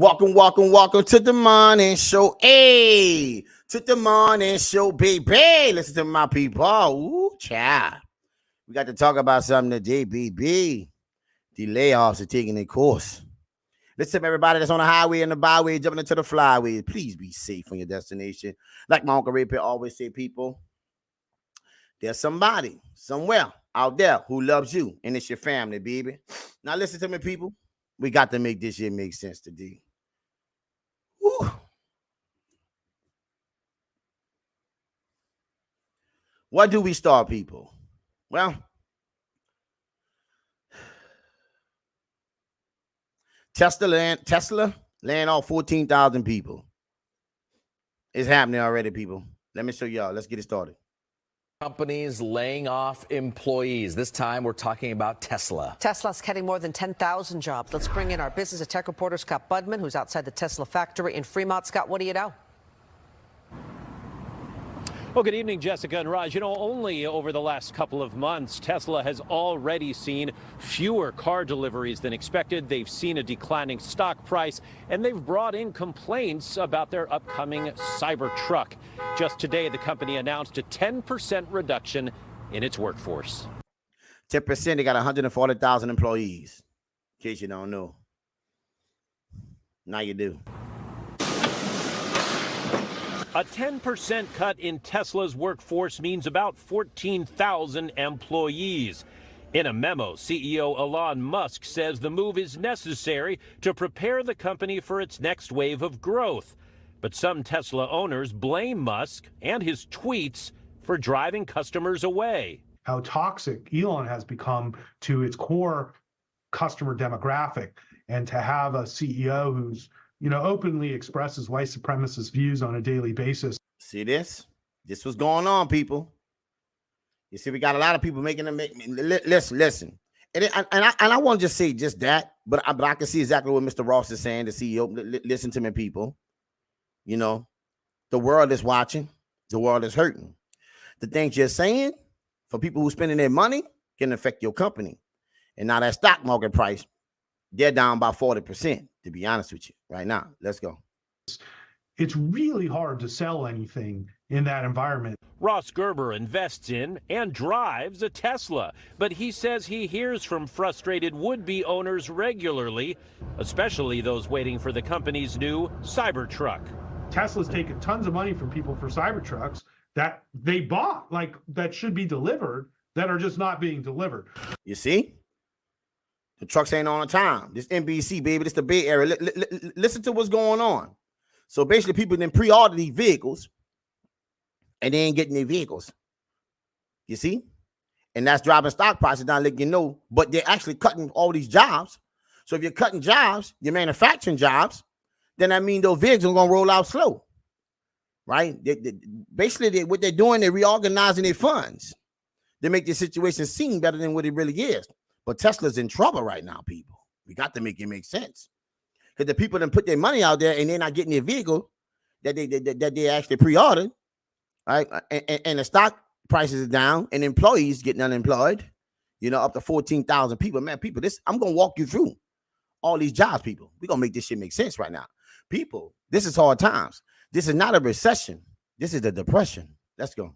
Welcome to the morning show. Hey, to the morning show, baby. Listen to my people. Ooh, child. We got to talk about something today, baby. The layoffs are taking their course. Listen, everybody that's on the highway and the byway, jumping into the flyway. Please be safe on your destination. Like my Uncle Ray always say, people, there's somebody somewhere out there who loves you, and it's your family, baby. Now, listen to me, people. We got to make this shit make sense today. Woo. What do we start, people? Well, Tesla laying off 14,000 people. It's happening already, people. Let me show y'all. Let's get it started. Companies laying off employees. This time we're talking about Tesla. Tesla's cutting more than 10,000 jobs. Let's bring in our business and tech reporter, Scott Budman, who's outside the Tesla factory in Fremont. Scott, what do you know? Well, good evening, Jessica and Raj. You know, only over the last couple of months, Tesla has already seen fewer car deliveries than expected. They've seen a declining stock price, and they've brought in complaints about their upcoming Cybertruck. Just today, the company announced a 10% reduction in its workforce. 10%, they got 140,000 employees, in case you don't know. Now you do. A 10% cut in Tesla's workforce means about 14,000 employees. In a memo, CEO Elon Musk says the move is necessary to prepare the company for its next wave of growth. But some Tesla owners blame Musk and his tweets for driving customers away. How toxic Elon has become to its core customer demographic, and to have a CEO who's openly expresses white supremacist views on a daily basis. See this? This was going on, people. You see, we got a lot of people making them listen. And I want to just say just that, but I can see exactly what Mr. Ross is saying, the CEO. Listen to me, people. You know, the world is watching. The world is hurting. The things you're saying for people who are spending their money can affect your company. And now that stock market price, they're down by 40%, to be honest with you, right now. Let's go. It's really hard to sell anything in that environment. Ross Gerber invests in and drives a Tesla, but he says he hears from frustrated would-be owners regularly, especially those waiting for the company's new Cybertruck. Tesla's taken tons of money from people for Cybertrucks that they bought, like that should be delivered, that are just not being delivered. You see? The trucks ain't on time. This NBC, baby. This the Bay Area. Listen to what's going on. So basically, people then pre-order these vehicles, and they ain't getting their vehicles. You see? And that's driving stock prices down, letting you know. But they're actually cutting all these jobs. So if you're cutting jobs, you're manufacturing jobs, then that means those vehicles are going to roll out slow. Right? Basically, what they're doing, they're reorganizing their funds. They make the situation seem better than what it really is. But Tesla's in trouble right now, people. We got to make it make sense. Because the people that put their money out there and they're not getting their vehicle that they actually pre-ordered, right? And the stock prices are down, and employees getting unemployed, up to 14,000 people. Man, people, I'm going to walk you through all these jobs, people. We're going to make this shit make sense right now. People, this is hard times. This is not a recession. This is a depression. Let's go.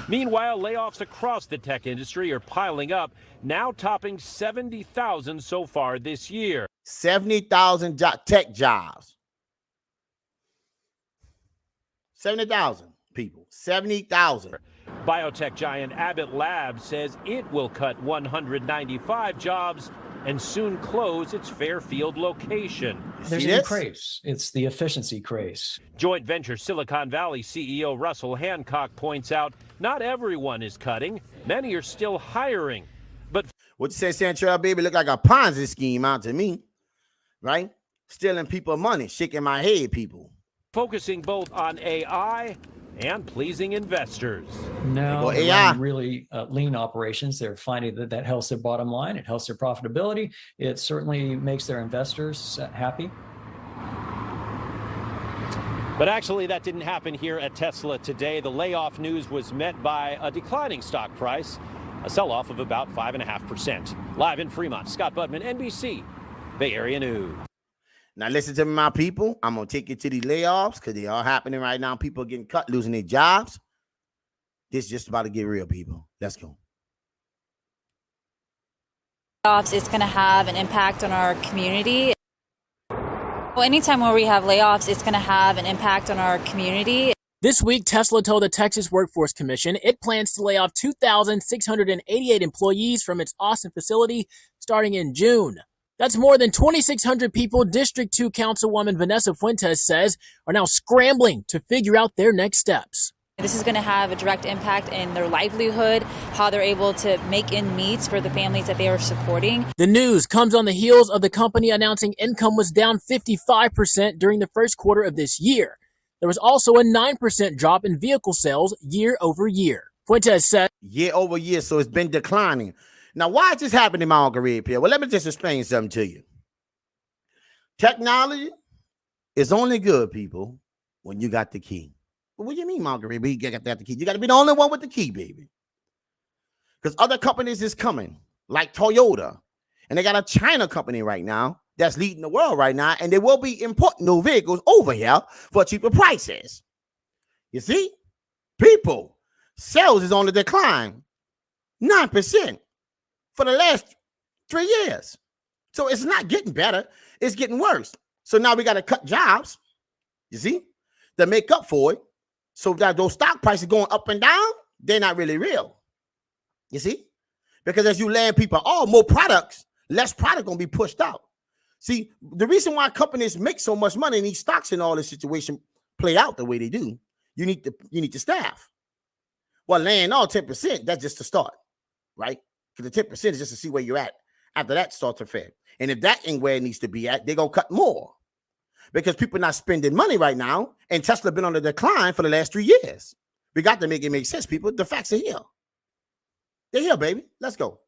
Meanwhile, layoffs across the tech industry are piling up, now topping 70,000 so far this year. 70,000 tech jobs. 70,000 people. 70,000. Biotech giant Abbott Labs says it will cut 195 jobs and soon close its Fairfield location. There's a new craze. It's the efficiency craze. Joint venture Silicon Valley CEO Russell Hancock points out not everyone is cutting. Many are still hiring. But what you say, Santrell, baby, look like a Ponzi scheme out to me, right? Stealing people money, shaking my head, people. Focusing both on AI and pleasing investors. No, they're running really lean operations. They're finding that helps their bottom line. It helps their profitability. It certainly makes their investors happy. But actually, that didn't happen here at Tesla today. The layoff news was met by a declining stock price, a sell-off of about 5.5%. Live in Fremont, Scott Budman, NBC. Bay Area News. Now listen to me, my people. I'm gonna take you to these layoffs because they are happening right now. People are getting cut, losing their jobs. This is just about to get real, people. Let's go. It's going to have an impact on our community. Well, anytime where we have layoffs, it's going to have an impact on our community. This week, Tesla told the Texas Workforce Commission it plans to lay off 2,688 employees from its Austin facility starting in June. That's more than 2,600 people District 2 Councilwoman Vanessa Fuentes says are now scrambling to figure out their next steps. This is going to have a direct impact in their livelihood, how they're able to make ends meet for the families that they are supporting. The news comes on the heels of the company announcing income was down 55% during the first quarter of this year. There was also a 9% drop in vehicle sales year over year. Fuentes said, year over year, so it's been declining. Now, why is this happening, my Uncle Red Pill? Well, let me just explain something to you. Technology is only good, people, when you got the key. Well, what do you mean, Margaret? You got the key. You got to be the only one with the key, baby. Because other companies is coming, like Toyota. And they got a China company right now that's leading the world right now. And they will be importing those vehicles over here for cheaper prices. You see? People, sales is on the decline. 9% for the last 3 years. So it's not getting better. It's getting worse. So now we got to cut jobs, you see, to make up for it. So that those stock prices going up and down, they're not really real. You see? Because as you land people, more products, less product going to be pushed out. See, the reason why companies make so much money and these stocks in all this situation play out the way they do, you need to staff. Well, laying all 10%, that's just to start, right? Because the 10% is just to see where you're at. After that, start to fed. And if that ain't where it needs to be at, they're going to cut more. Because people are not spending money right now, and Tesla been on the decline for the last 3 years. We got to make it make sense, people. The facts are here. They're here, baby. Let's go.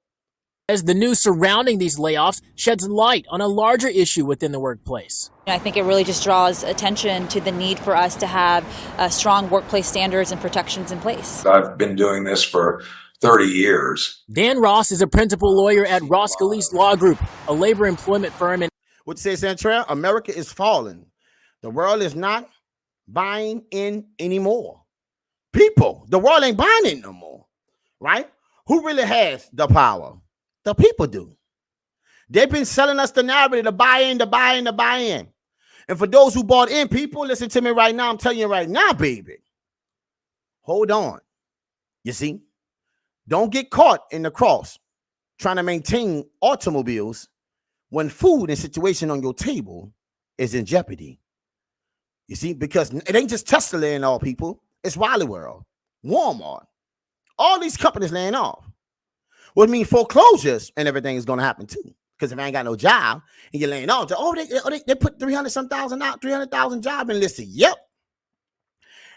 As the news surrounding these layoffs sheds light on a larger issue within the workplace. I think it really just draws attention to the need for us to have strong workplace standards and protections in place. I've been doing this for 30 years. Dan Ross is a principal lawyer at Ross Scalise Law Group, a labor employment firm in. What you say, Santrell? America is falling. The world is not buying in anymore. People, the world ain't buying in no more, right? Who really has the power? The people do. They've been selling us the narrative to buy in, to buy in, to buy in. And for those who bought in, people, listen to me right now. I'm telling you right now, baby. Hold on. You see? Don't get caught in the cross trying to maintain automobiles when food and situation on your table is in jeopardy. You see? Because it ain't just Tesla laying off people. It's Wally World, Walmart. All these companies laying off. Well, it means foreclosures and everything is going to happen too. Because if I ain't got no job and you're laying off, they put 300,000 out, 300,000 job enlisted. Yep.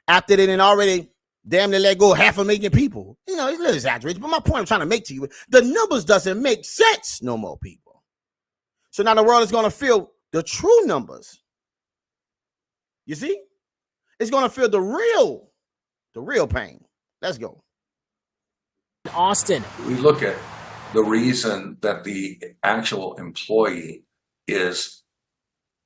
After they didn't already damn near let go 500,000 people. You know, it's a little exaggerated, but my point I'm trying to make to you, the numbers doesn't make sense no more, people. So now the world is going to feel the true numbers. You see? It's going to feel the real pain. Let's go. Austin. We look at the reason that the actual employee is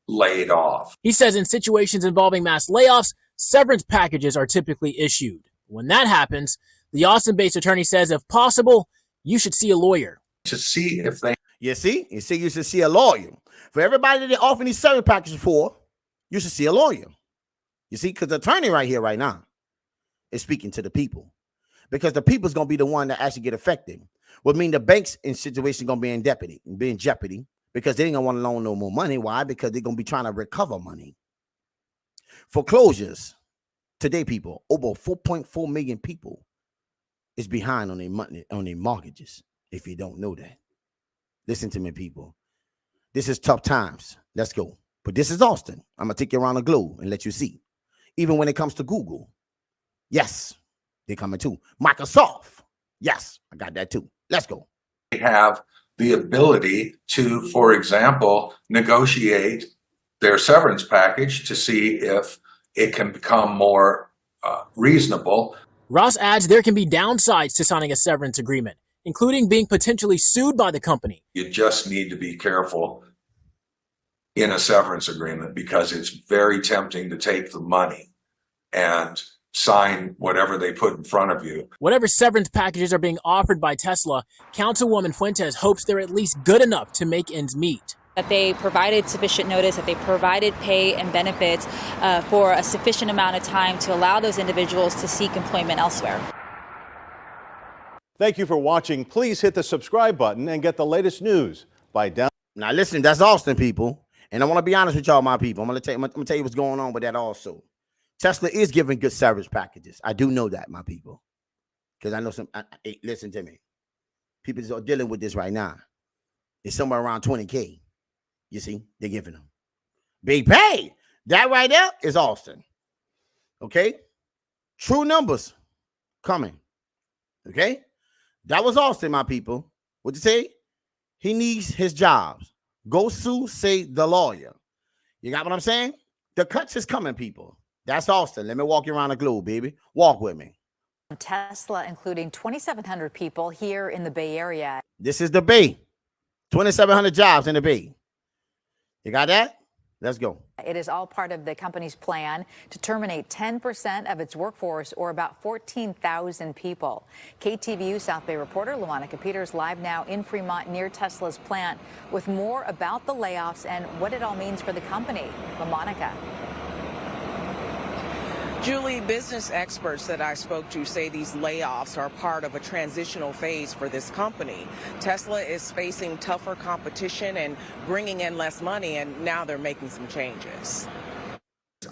laid off. He says in situations involving mass layoffs, severance packages are typically issued. When that happens, the Austin-based attorney says, if possible, you should see a lawyer. To see if they... You should see a lawyer. For everybody that they're offering these severance packages for, you should see a lawyer. You see, because the attorney right here, right now, is speaking to the people. Because the people's going to be the one that actually get affected. Would mean the banks in situation going to be in jeopardy because they ain't going to want to loan no more money. Why? Because they're going to be trying to recover money. Foreclosures today, people, over 4.4 million people is behind on their money, on their mortgages. If you don't know that, listen to me, people. This is tough times. Let's go. But this is Austin. I'm going to take you around the globe and let you see. Even when it comes to Google, yes, they're coming too. Microsoft, yes, I got that too. Let's go. They have the ability to, for example, negotiate their severance package to see if it can become more reasonable. Ross adds there can be downsides to signing a severance agreement, including being potentially sued by the company. You just need to be careful in a severance agreement because it's very tempting to take the money and sign whatever they put in front of you. Whatever severance packages are being offered by Tesla, Councilwoman Fuentes hopes they're at least good enough to make ends meet. That they provided sufficient notice, that they provided pay and benefits for a sufficient amount of time to allow those individuals to seek employment elsewhere. Thank you for watching. Please hit the subscribe button and get the latest news by downloading. Now listen, that's Austin, people. And I want to be honest with y'all, my people. I'm gonna tell you what's going on with that also. Tesla is giving good severance packages. I do know that, my people. Because I know listen to me. People are dealing with this right now. It's somewhere around 20K. You see, they're giving them big pay. That right there is Austin. Okay? True numbers coming. Okay? That was Austin, my people. What'd you say? He needs his jobs. Go sue, say the lawyer. You got what I'm saying? The cuts is coming, people. That's Austin. Let me walk you around the globe, baby. Walk with me. Tesla, including 2,700 people here in the Bay Area. This is the Bay. 2,700 jobs in the Bay. You got that? Let's go. It is all part of the company's plan to terminate 10% of its workforce, or about 14,000 people. KTVU South Bay reporter LaMonica Peters live now in Fremont near Tesla's plant with more about the layoffs and what it all means for the company. LaMonica. Julie, business experts that I spoke to say these layoffs are part of a transitional phase for this company. Tesla is facing tougher competition and bringing in less money, and now they're making some changes.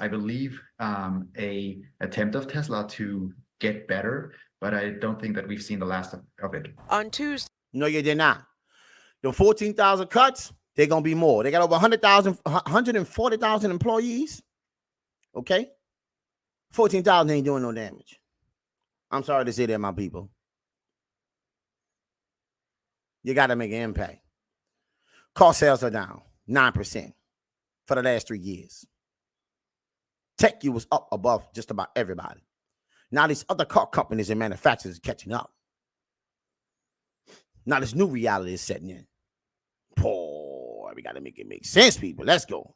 I believe a attempt of Tesla to get better, but I don't think that we've seen the last of it. On Tuesday. No, you did not. The 14,000 cuts, they're going to be more. They got over 140,000 employees. Okay? 14,000 ain't doing no damage. I'm sorry to say that, my people. You got to make an impact. Car sales are down 9% for the last 3 years. Tech, you was up above just about everybody. Now these other car companies and manufacturers are catching up. Now this new reality is setting in. Boy, we got to make it make sense, people. Let's go.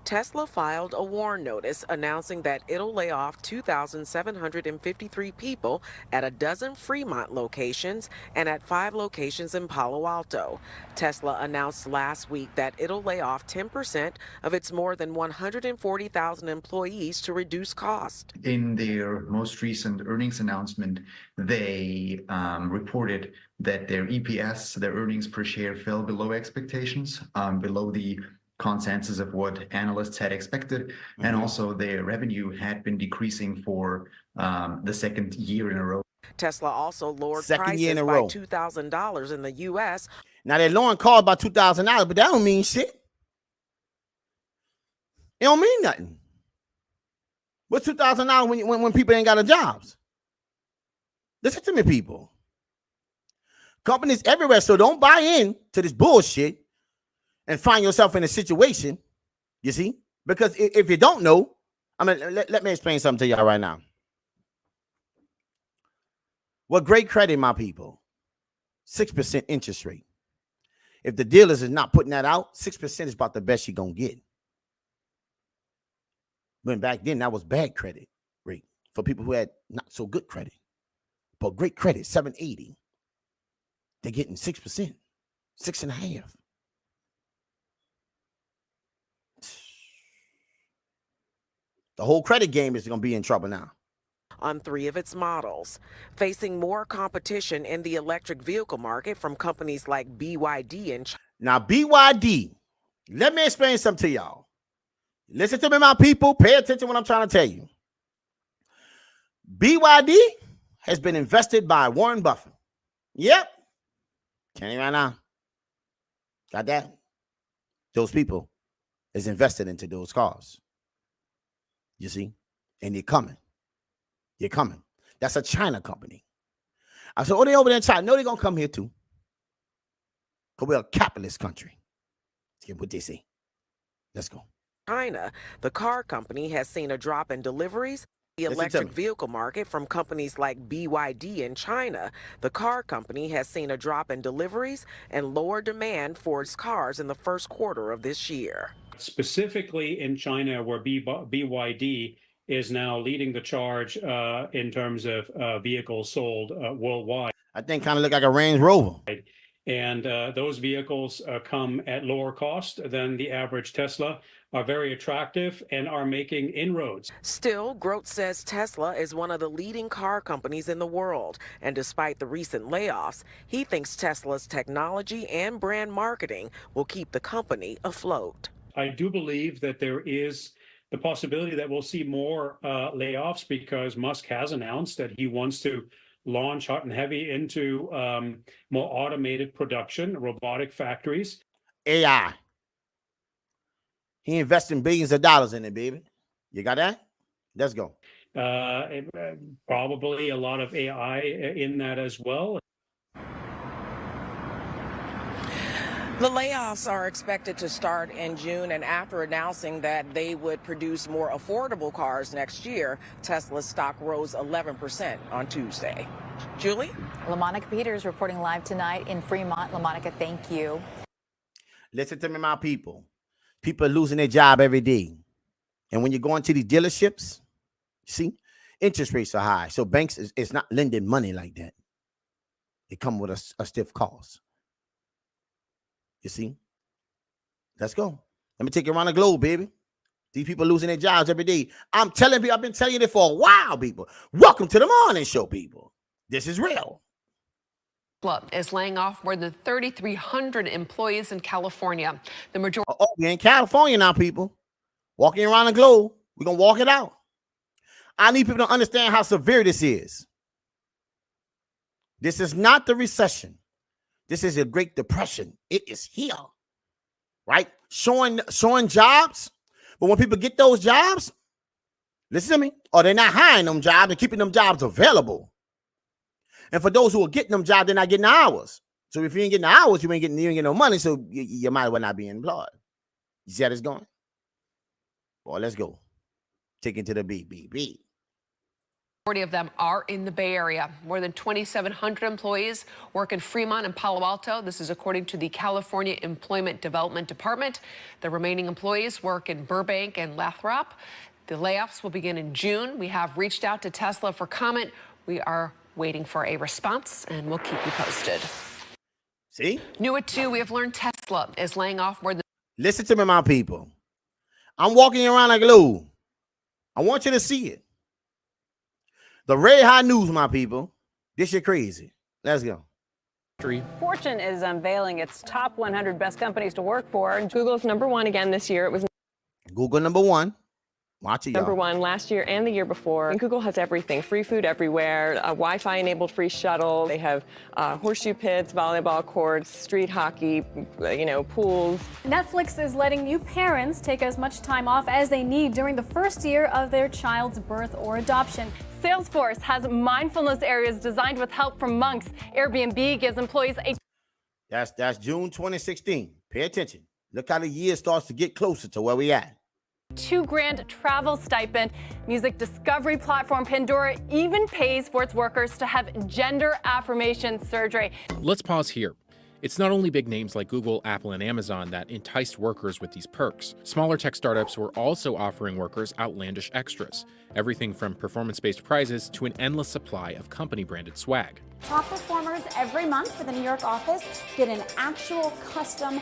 Tesla filed a warn notice announcing that it'll lay off 2,753 people at a dozen Fremont locations and at 5 locations in Palo Alto. Tesla announced last week that it'll lay off 10% of its more than 140,000 employees to reduce cost. In their most recent earnings announcement, they reported that their EPS, their earnings per share, fell below expectations, below the consensus of what analysts had expected, and also their revenue had been decreasing for the second year in a row. Tesla also lowered prices by $2,000 in the U.S. Now they're lowering cars by $2,000, but that don't mean shit. It don't mean nothing. What's $2,000 when people ain't got no jobs? Listen to me, people. Companies everywhere, so don't buy in to this bullshit and find yourself in a situation, you see? Because if you don't know, let me explain something to y'all right now. What great credit, my people, 6% interest rate. If the dealers is not putting that out, 6% is about the best you're going to get. When back then, that was bad credit rate for people who had not so good credit. But great credit, 780. They're getting 6%, 6.5%. The whole credit game is going to be in trouble now. On 3 of its models, facing more competition in the electric vehicle market from companies like BYD and China. Now, BYD, let me explain something to y'all. Listen to me, my people. Pay attention to what I'm trying to tell you. BYD has been invested by Warren Buffett. Yep. Can you right now? Got that? Those people is invested into those cars. You see? And you're coming. You're coming. That's a China company. I said, oh, they over there in China. No, they're going to come here too. Because we're a capitalist country. Let's get what they say. Let's go. China, the car company has seen a drop in deliveries. The electric vehicle market from companies like BYD in China. The car company has seen a drop in deliveries and lower demand for its cars in the first quarter of this year. Specifically in China, where BYD is now leading the charge in terms of vehicles sold worldwide. I think kind of look like a Range Rover. And those vehicles come at lower cost than the average Tesla, are very attractive, and are making inroads. Still, Grote says Tesla is one of the leading car companies in the world. And despite the recent layoffs, he thinks Tesla's technology and brand marketing will keep the company afloat. I do believe that there is the possibility that we'll see more layoffs, because Musk has announced that he wants to launch hot and heavy into more automated production, robotic factories. AI. He investing billions of dollars in it, baby. You got that? Let's go. Probably a lot of AI in that as well. The layoffs are expected to start in June, and after announcing that they would produce more affordable cars next year, Tesla's stock rose 11% on Tuesday. Julie? LaMonica Peters reporting live tonight in Fremont. LaMonica, thank you. Listen to me, my people. People are losing their job every day. And when you go into these dealerships, see, interest rates are high. So banks is not lending money like that. It comes with a stiff cost. You see? Let's go. Let me take you around the globe, baby. These people losing their jobs every day. I'm telling you, I've been telling you this for a while, people. Welcome to the morning show, people. This is real. Is laying off more than 3,300 employees in California. The majority. Oh, we're in California now, people. Walking around the globe. We're going to walk it out. I need people to understand how severe this is. This is not the recession. This is a Great Depression. It is here, right? Showing jobs. But when people get those jobs, listen to me, or they're not hiring them jobs and keeping them jobs available. And for those who are getting them jobs, they're not getting the hours. So if you ain't getting the hours, you ain't getting no money. So you might as well not be employed. You see how it's going? Well, let's go. Take it to the BBB. Majority of them are in the Bay Area. More than 2,700 employees work in Fremont and Palo Alto. This is according to the California Employment Development Department. The remaining employees work in Burbank and Lathrop. The layoffs will begin in June. We have reached out to Tesla for comment. We are waiting for a response, and we'll keep you posted. See? New at 2, we have learned Tesla is laying off more than... Listen to me, my people. I'm walking around like a globe. I want you to see it. The Redd Hot Newz, my people. This shit crazy. Let's go. Fortune is unveiling its top 100 best companies to work for. Google's #1 again this year. It was Google #1. Watch it, y'all. #1 last year and the year before. And Google has everything. Free food everywhere, a Wi-Fi enabled free shuttle. They have horseshoe pits, volleyball courts, street hockey, pools. Netflix is letting new parents take as much time off as they need during the first year of their child's birth or adoption. Salesforce has mindfulness areas designed with help from monks. Airbnb gives employees a... That's June 2016. Pay attention. Look how the year starts to get closer to where we at. $2,000 travel stipend. Music discovery platform Pandora even pays for its workers to have gender affirmation surgery. Let's pause here. It's not only big names like Google, Apple, and Amazon that enticed workers with these perks. Smaller tech startups were also offering workers outlandish extras. Everything from performance-based prizes to an endless supply of company-branded swag. Top performers every month for the New York office get an actual custom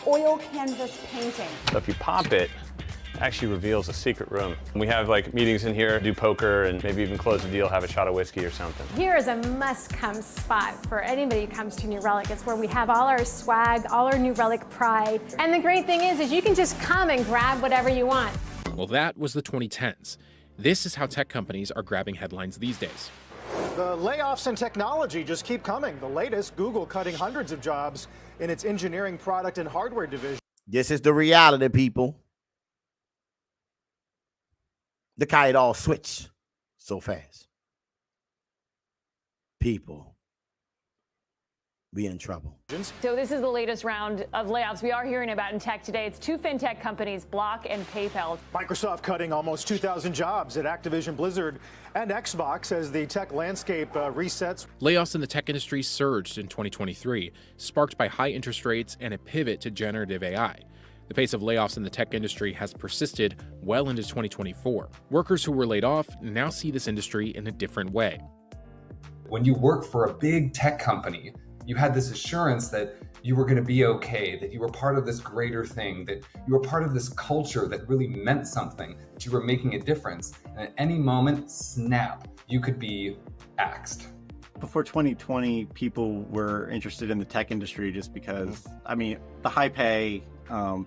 oil canvas painting. So if you pop it, actually reveals a secret room. We have meetings in here, do poker, and maybe even close a deal, have a shot of whiskey or something. Here is a must-come spot for anybody who comes to New Relic. It's where we have all our swag, all our New Relic pride. And the great thing is you can just come and grab whatever you want. Well, that was the 2010s. This is how tech companies are grabbing headlines these days. The layoffs in technology just keep coming. The latest, Google cutting hundreds of jobs in its engineering, product, and hardware division. This is the reality, people. Look how it all switched so fast. People, we in trouble. So this is the latest round of layoffs we are hearing about in tech today. It's 2 fintech companies, Block and PayPal. Microsoft cutting almost 2,000 jobs at Activision Blizzard and Xbox as the tech landscape resets. Layoffs in the tech industry surged in 2023, sparked by high interest rates and a pivot to generative AI. The pace of layoffs in the tech industry has persisted well into 2024. Workers who were laid off now see this industry in a different way. When you work for a big tech company, you had this assurance that you were going to be okay, that you were part of this greater thing, that you were part of this culture that really meant something, that you were making a difference. And at any moment, snap, you could be axed. Before 2020, people were interested in the tech industry just because, I mean, the high pay,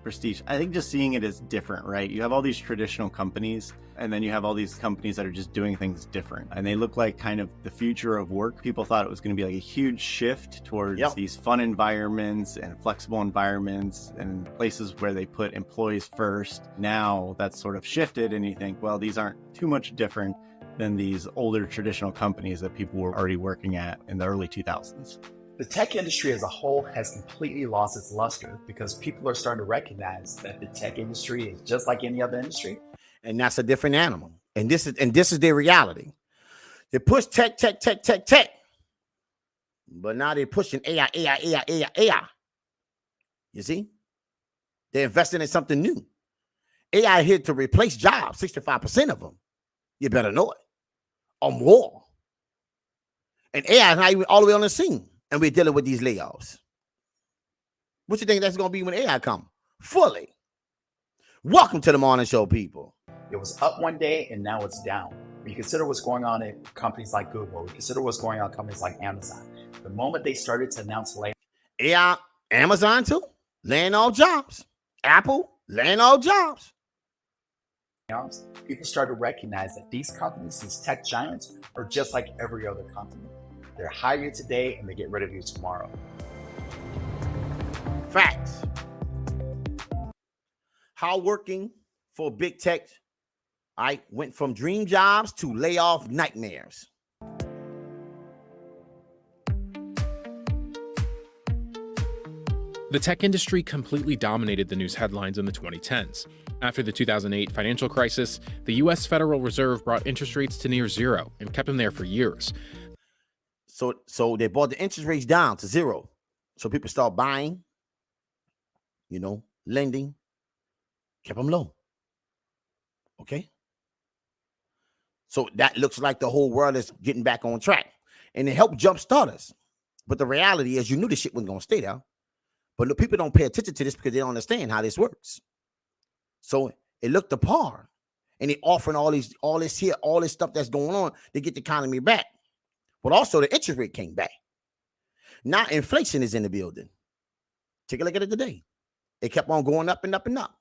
prestige, I think just seeing it as different, right? You have all these traditional companies, and then you have all these companies that are just doing things different. And they look like kind of the future of work. People thought it was going to be like a huge shift towards these fun environments and flexible environments and places where they put employees first. Now that's sort of shifted, and you think, well, these aren't too much different than these older traditional companies that people were already working at in the early 2000s. The tech industry as a whole has completely lost its luster because people are starting to recognize that the tech industry is just like any other industry. And that's a different animal. And this is their reality. They push tech. But now they're pushing AI. You see? They're investing in something new. AI here to replace jobs, 65% of them. You better know it. Or more. And AI is not even all the way on the scene. And we're dealing with these layoffs. What you think that's going to be when AI comes? Fully. Welcome to the morning show, people. It was up one day and now it's down. When you consider what's going on at companies like Google, you consider what's going on at companies like Amazon. The moment they started to announce layoffs. AI, Amazon too, laying off jobs. Apple, laying off jobs. People started to recognize that these companies, these tech giants, are just like every other company. They're hiring today and they get rid of you tomorrow. Facts. How working for big tech, I went from dream jobs to layoff nightmares. The tech industry completely dominated the news headlines in the 2010s. After the 2008 financial crisis, the U.S. Federal Reserve brought interest rates to near zero and kept them there for years. So they brought the interest rates down to zero. So people start buying, lending, kept them low. Okay? So that looks like the whole world is getting back on track. And it helped jumpstart us. But the reality is you knew this shit wasn't going to stay there. But look, people don't pay attention to this because they don't understand how this works. So it looked the par. And they offering all this stuff that's going on to get the economy back. But also the interest rate came back. Now inflation is in the building. Take a look at it today. It kept on going up and up and up.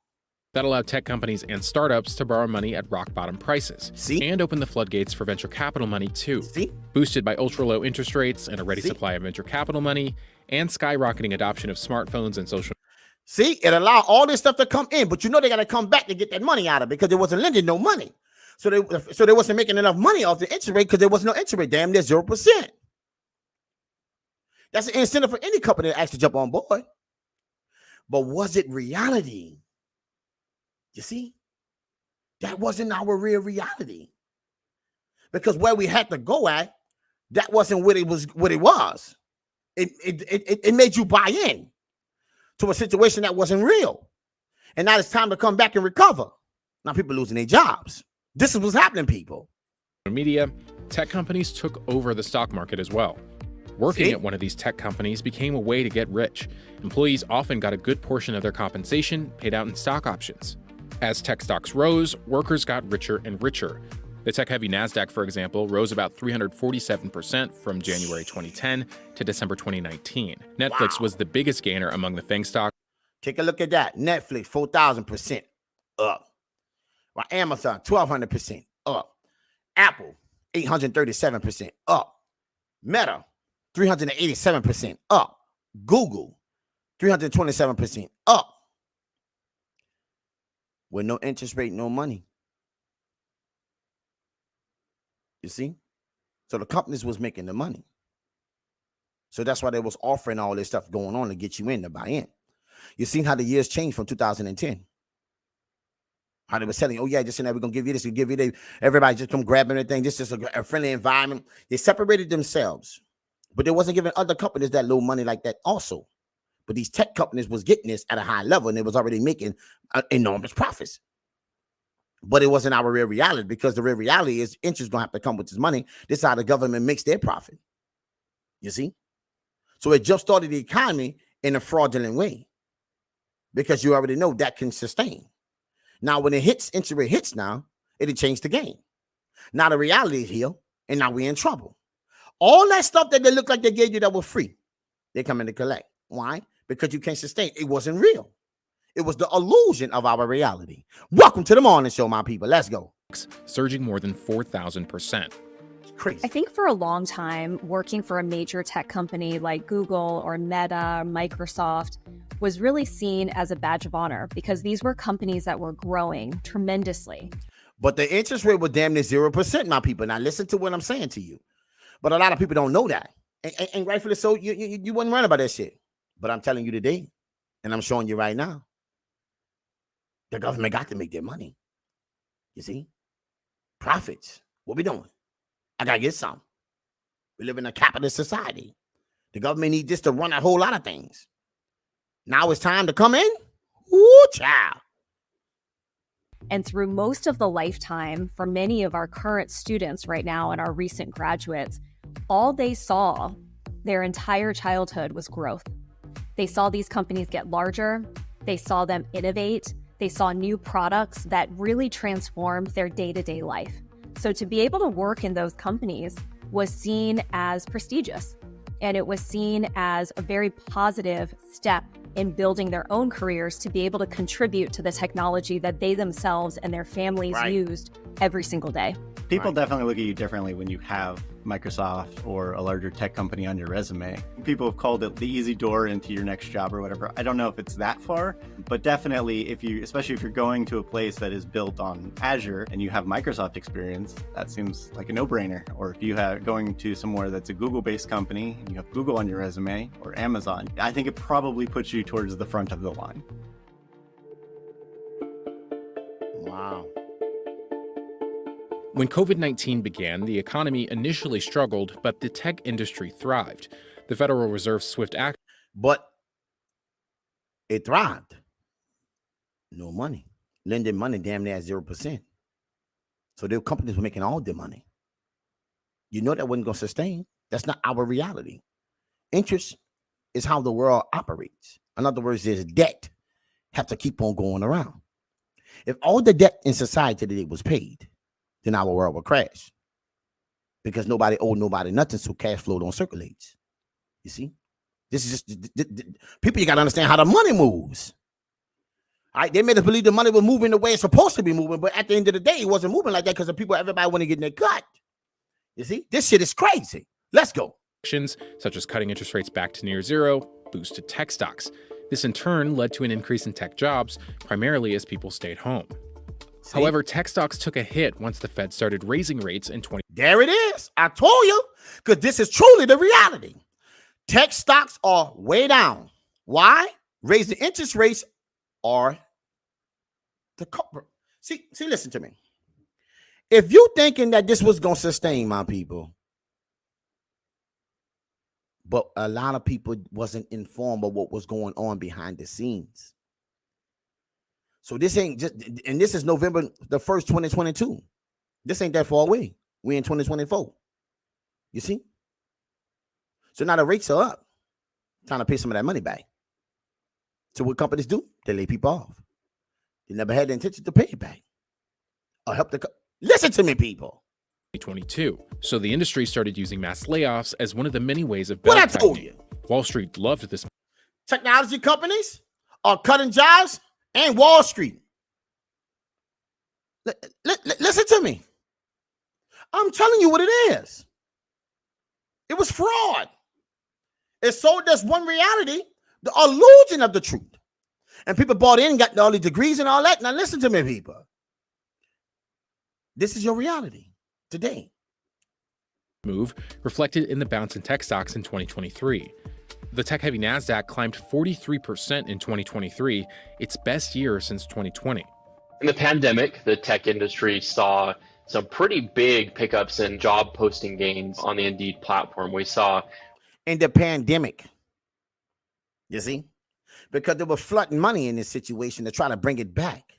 That allowed tech companies and startups to borrow money at rock bottom prices. And open the floodgates for venture capital money too. Boosted by ultra-low interest rates and a ready supply of venture capital money and skyrocketing adoption of smartphones and social. See, it allowed all this stuff to come in, but they got to come back to get that money out of it because they wasn't lending no money. So they wasn't making enough money off the interest rate because there was no interest rate. Damn near 0%. That's an incentive for any company to actually jump on board. But was it reality? You see? That wasn't our real reality. Because where we had to go at, that wasn't what it was. It made you buy in to a situation that wasn't real. And now it's time to come back and recover. Now people losing their jobs. This is what's happening, people. Media, tech companies took over the stock market as well. Working at one of these tech companies became a way to get rich. Employees often got a good portion of their compensation paid out in stock options. As tech stocks rose, workers got richer and richer. The tech-heavy NASDAQ, for example, rose about 347% from January 2010 to December 2019. Netflix was the biggest gainer among the FANG stocks. Take a look at that. Netflix, 4,000% up. While Amazon, 1,200% up. Apple, 837% up. Meta, 387% up. Google, 327% up. With no interest rate, no money. You see? So the companies was making the money. So that's why they was offering all this stuff going on to get you in to buy in. You seen how the years changed from 2010. How they were telling you, oh yeah, just and that, we're going to give you this, we give you that. Everybody just come grab everything. This is a friendly environment. They separated themselves. But they wasn't giving other companies that low money like that also. But these tech companies was getting this at a high level, and they was already making enormous profits. But it wasn't our real reality, because the real reality is interest gonna have to come with this money. This is how the government makes their profit. You see? So it just started the economy in a fraudulent way, because you already know that can sustain. Now, when it hits, interest rate hits now, it'll change the game. Now the reality is here, and now we're in trouble. All that stuff that they look like they gave you that was free, they come in to collect. Why? Because you can't sustain. It wasn't real. It was the illusion of our reality. Welcome to the morning show, my people. Let's go. Surging more than 4,000%. Crazy. I think for a long time, working for a major tech company like Google or Meta, or Microsoft, was really seen as a badge of honor, because these were companies that were growing tremendously. But the interest rate was damn near 0%, my people. Now listen to what I'm saying to you. But a lot of people don't know that. And rightfully so, you wouldn't run about that shit. But I'm telling you today, and I'm showing you right now, the government got to make their money. You see? Profits. What we doing? I got to get some. We live in a capitalist society. The government needs this to run a whole lot of things. Now it's time to come in. Ooh, child. And through most of the lifetime, for many of our current students right now and our recent graduates, all they saw their entire childhood was growth. They saw these companies get larger. They saw them innovate. They saw new products that really transformed their day-to-day life. So to be able to work in those companies was seen as prestigious, and it was seen as a very positive step in building their own careers to be able to contribute to the technology that they themselves and their families used every single day. People definitely look at you differently when you have Microsoft or a larger tech company on your resume. People have called it the easy door into your next job or whatever. I don't know if it's that far, but definitely especially if you're going to a place that is built on Azure and you have Microsoft experience, that seems like a no-brainer. Or if you have going to somewhere that's a Google-based company and you have Google on your resume, or Amazon, I think it probably puts you towards the front of the line. Wow. When COVID-19 began, the economy initially struggled, but the tech industry thrived. The Federal Reserve's swift action. But it thrived. No money. Lending money damn near at 0%. So their companies were making all their money. You know that wasn't going to sustain. That's not our reality. Interest is how the world operates. In other words, there's debt. Have to keep on going around. If all the debt in society today was paid, then our world will crash, because nobody owed nobody nothing, so cash flow don't circulate. You see, this is just people. You got to understand how the money moves. All right, they made us believe the money was moving the way it's supposed to be moving, but at the end of the day, it wasn't moving like that, because the people, everybody want to get their cut. You see, this shit is crazy. Let's go. Actions such as cutting interest rates back to near zero boosted tech stocks. This in turn led to an increase in tech jobs, primarily as people stayed home. See? However, tech stocks took a hit once the Fed started raising rates in 2020. There it is. I told you, because this is truly the reality. Tech stocks are way down. Why? Raising interest rates are the culprit. See, listen to me. If you thinking that this was going to sustain, my people, but a lot of people wasn't informed of what was going on behind the scenes. So this ain't just, and this is November the 1st, 2022. This ain't that far away. We in 2024. You see? So now the rates are up. Trying to pay some of that money back. So what companies do? They lay people off. They never had the intention to pay it back. Or help the listen to me, people. 2022. So the industry started using mass layoffs as one of the many ways of What I told you. Wall Street loved this. Technology companies are cutting jobs, and Wall Street. Listen to me. I'm telling you what it is. It was fraud. It sold us one reality, the illusion of the truth. And people bought in and got all these degrees and all that. Now listen to me, people. This is your reality today. Move reflected in the bounce in tech stocks in 2023. The tech-heavy NASDAQ climbed 43% in 2023, its best year since 2020. In the pandemic, the tech industry saw some pretty big pickups in job posting gains on the Indeed platform. We saw in the pandemic. You see, because they were flooding money in this situation to try to bring it back.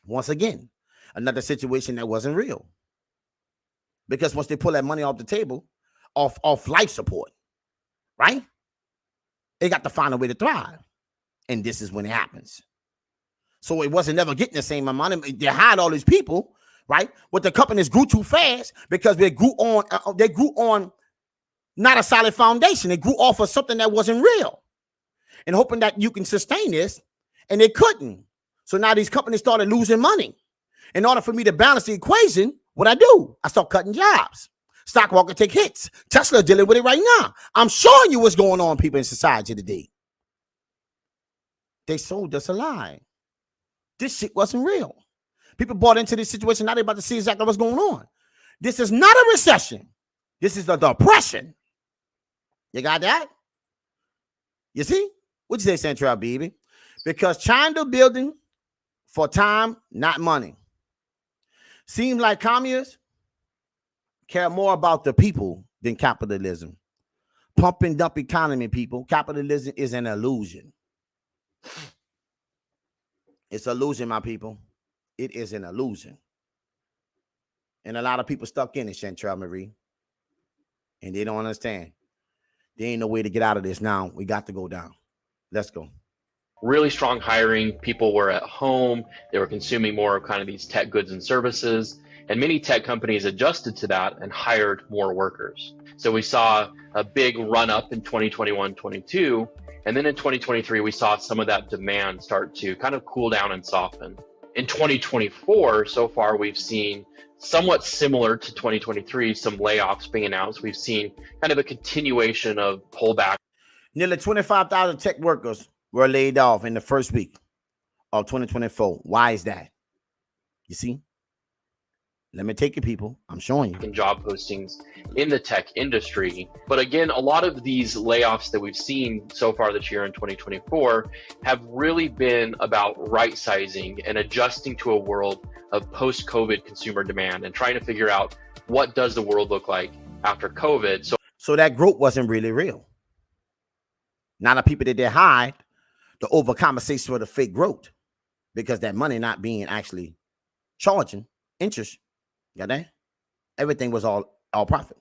Once again, another situation that wasn't real. Because once they pull that money off the table, off life support, right? They got to find a way to thrive. And this is when it happens. So it wasn't never getting the same amount. They hired all these people, right? But the companies grew too fast because they grew on not a solid foundation. They grew off of something that wasn't real. And hoping that you can sustain this, and they couldn't. So now these companies started losing money. In order for me to balance the equation, what I do? I start cutting jobs. Stock market take hits. Tesla is dealing with it right now. I'm showing you what's going on, people in society today. They sold us a lie. This shit wasn't real. People bought into this situation. Now they're about to see exactly what's going on. This is not a recession. This is a depression. You got that? You see? What you say, Central, baby? Because China building for time, not money. Seems like communists care more about the people than capitalism. Pump and dump economy, people. Capitalism is an illusion. It's an illusion, my people. It is an illusion. And a lot of people stuck in it, Chantrell Marie. And they don't understand. There ain't no way to get out of this now. We got to go down. Let's go. Really strong hiring. People were at home. They were consuming more of kind of these tech goods and services. And many tech companies adjusted to that and hired more workers. So we saw a big run up in 2021-22. And then in 2023, we saw some of that demand start to kind of cool down and soften. In 2024, so far, we've seen somewhat similar to 2023, some layoffs being announced. We've seen kind of a continuation of pullback. Nearly 25,000 tech workers were laid off in the first week of 2024. Why is that? You see? Let me take you, people. I'm showing you. In job postings in the tech industry. But again, a lot of these layoffs that we've seen so far this year in 2024 have really been about right sizing and adjusting to a world of post-COVID consumer demand and trying to figure out what does the world look like after COVID. So that growth wasn't really real. Now the people that they hired to overcompensate for the fake growth because that money not being actually charging interest. Got that? Everything was all profit.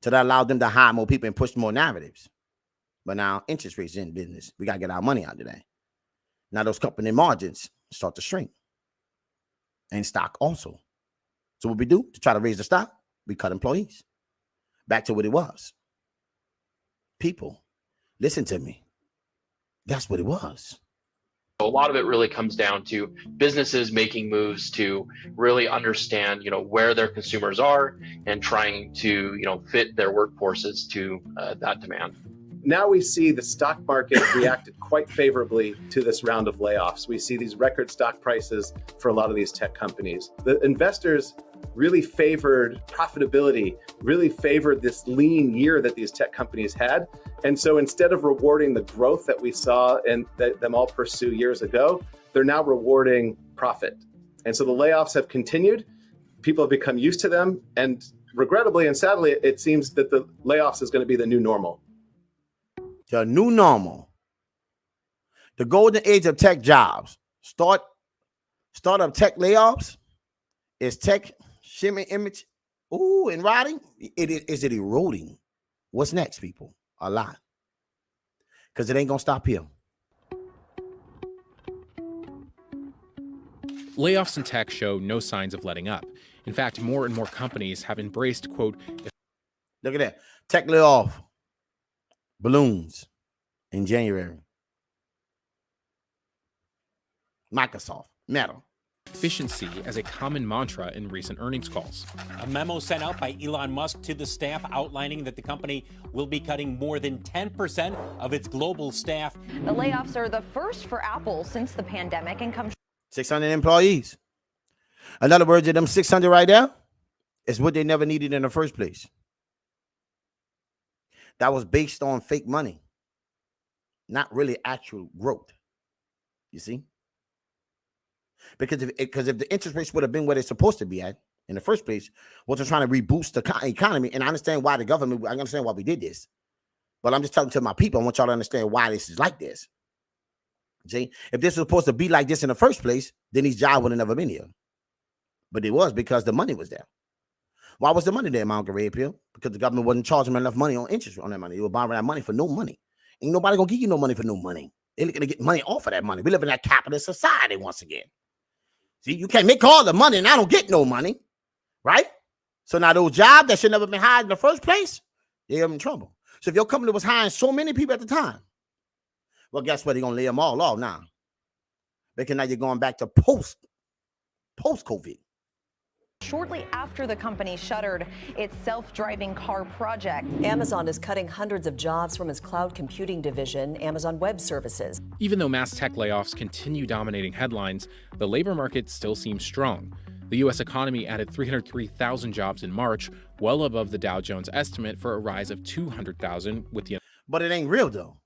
So that allowed them to hire more people and push more narratives. But now interest rates in business. We got to get our money out today. Now those company margins start to shrink. And stock also. So what we do to try to raise the stock, we cut employees. Back to what it was. People, listen to me. That's what it was. A lot of it really comes down to businesses making moves to really understand, where their consumers are and trying to, fit their workforces to that demand. Now we see the stock market reacted quite favorably to this round of layoffs. We see these record stock prices for a lot of these tech companies. The investors really favored profitability, really favored this lean year that these tech companies had. And so instead of rewarding the growth that we saw and them all pursue years ago, they're now rewarding profit. And so the layoffs have continued. People have become used to them. And regrettably and sadly, it seems that the layoffs is going to be the new normal. The new normal. The golden age of tech jobs. Startup tech layoffs. Is tech shimmy image and rotting? Is it eroding? What's next, people? A lot. Because it ain't going to stop here. Layoffs in tech show no signs of letting up. In fact, more and more companies have embraced, quote, look at that. Tech layoff. Balloons in January. Microsoft, Meta. Efficiency as a common mantra in recent earnings calls. A memo sent out by Elon Musk to the staff outlining that the company will be cutting more than 10% of its global staff. The layoffs are the first for Apple since the pandemic and come 600 employees. In other words, them 600 right there is what they never needed in the first place. That was based on fake money, not really actual growth. You see? Because if the interest rates would have been where they're supposed to be at in the first place, was trying to reboost the economy. And I understand why the government, I understand why we did this. But I'm just talking to my people. I want y'all to understand why this is like this. See, if this was supposed to be like this in the first place, then these jobs would have never been here. But it was because the money was there. Why was the money there, Mount Red Pill? Because the government wasn't charging them enough money on interest on that money. They were borrowing that money for no money. Ain't nobody gonna give you no money for no money. They're gonna get money off of that money. We live in that capitalist society once again. See, you can't make all the money and I don't get no money, right? So now those jobs that should never been hired in the first place, they're in trouble. So if your company was hiring so many people at the time, well, guess what? They're gonna lay them all off now. Because now you're going back to post-COVID. Shortly after the company shuttered its self-driving car project. Amazon is cutting hundreds of jobs from its cloud computing division, Amazon Web Services. Even though mass tech layoffs continue dominating headlines, the labor market still seems strong. The U.S. economy added 303,000 jobs in March, well above the Dow Jones estimate for a rise of 200,000 with the... But it ain't real, though.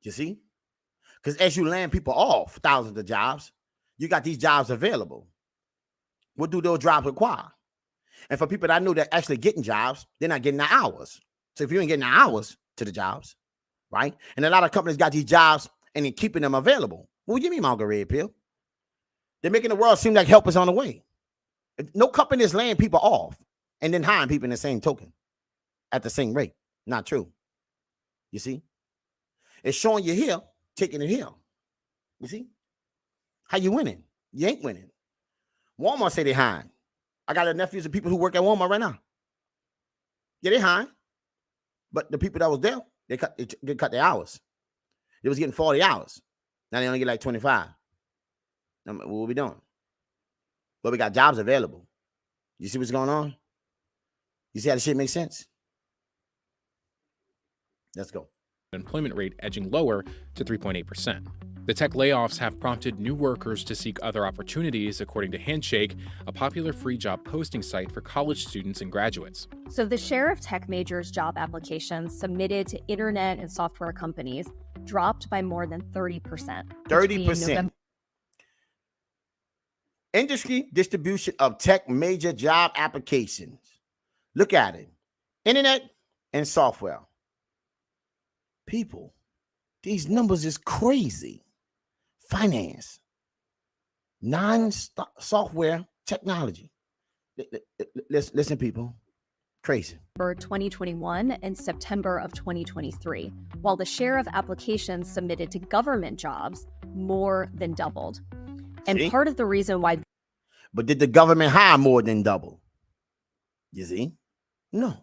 You see? Because as you land people off thousands of jobs, you got these jobs available. What do those jobs require? And for people that I know that actually getting jobs, they're not getting the hours. So if you ain't getting the hours to the jobs, right? And a lot of companies got these jobs and they're keeping them available. What do you mean, Margaret Red Pill? They're making the world seem like help is on the way. No company is laying people off and then hiring people in the same token at the same rate. Not true. You see? It's showing you here, taking it here. You see? How you winning? You ain't winning. Walmart say they hiring. I got nephews of people who work at Walmart right now. Yeah, they hiring. But the people that was there, they cut their hours. They was getting 40 hours. Now they only get like 25. What we doing? But we got jobs available. You see what's going on? You see how the shit makes sense? Let's go. Employment rate edging lower to 3.8%. The tech layoffs have prompted new workers to seek other opportunities, according to Handshake, a popular free job posting site for college students and graduates. So the share of tech majors' job applications submitted to internet and software companies dropped by more than 30%. 30%. Industry distribution of tech major job applications. Look at it. Internet and software. People, these numbers is crazy. Finance, non-software technology. Listen, people, crazy. For 2021 and September of 2023, while the share of applications submitted to government jobs more than doubled. And See? part of the reason why... But did the government hire more than double? You see? No.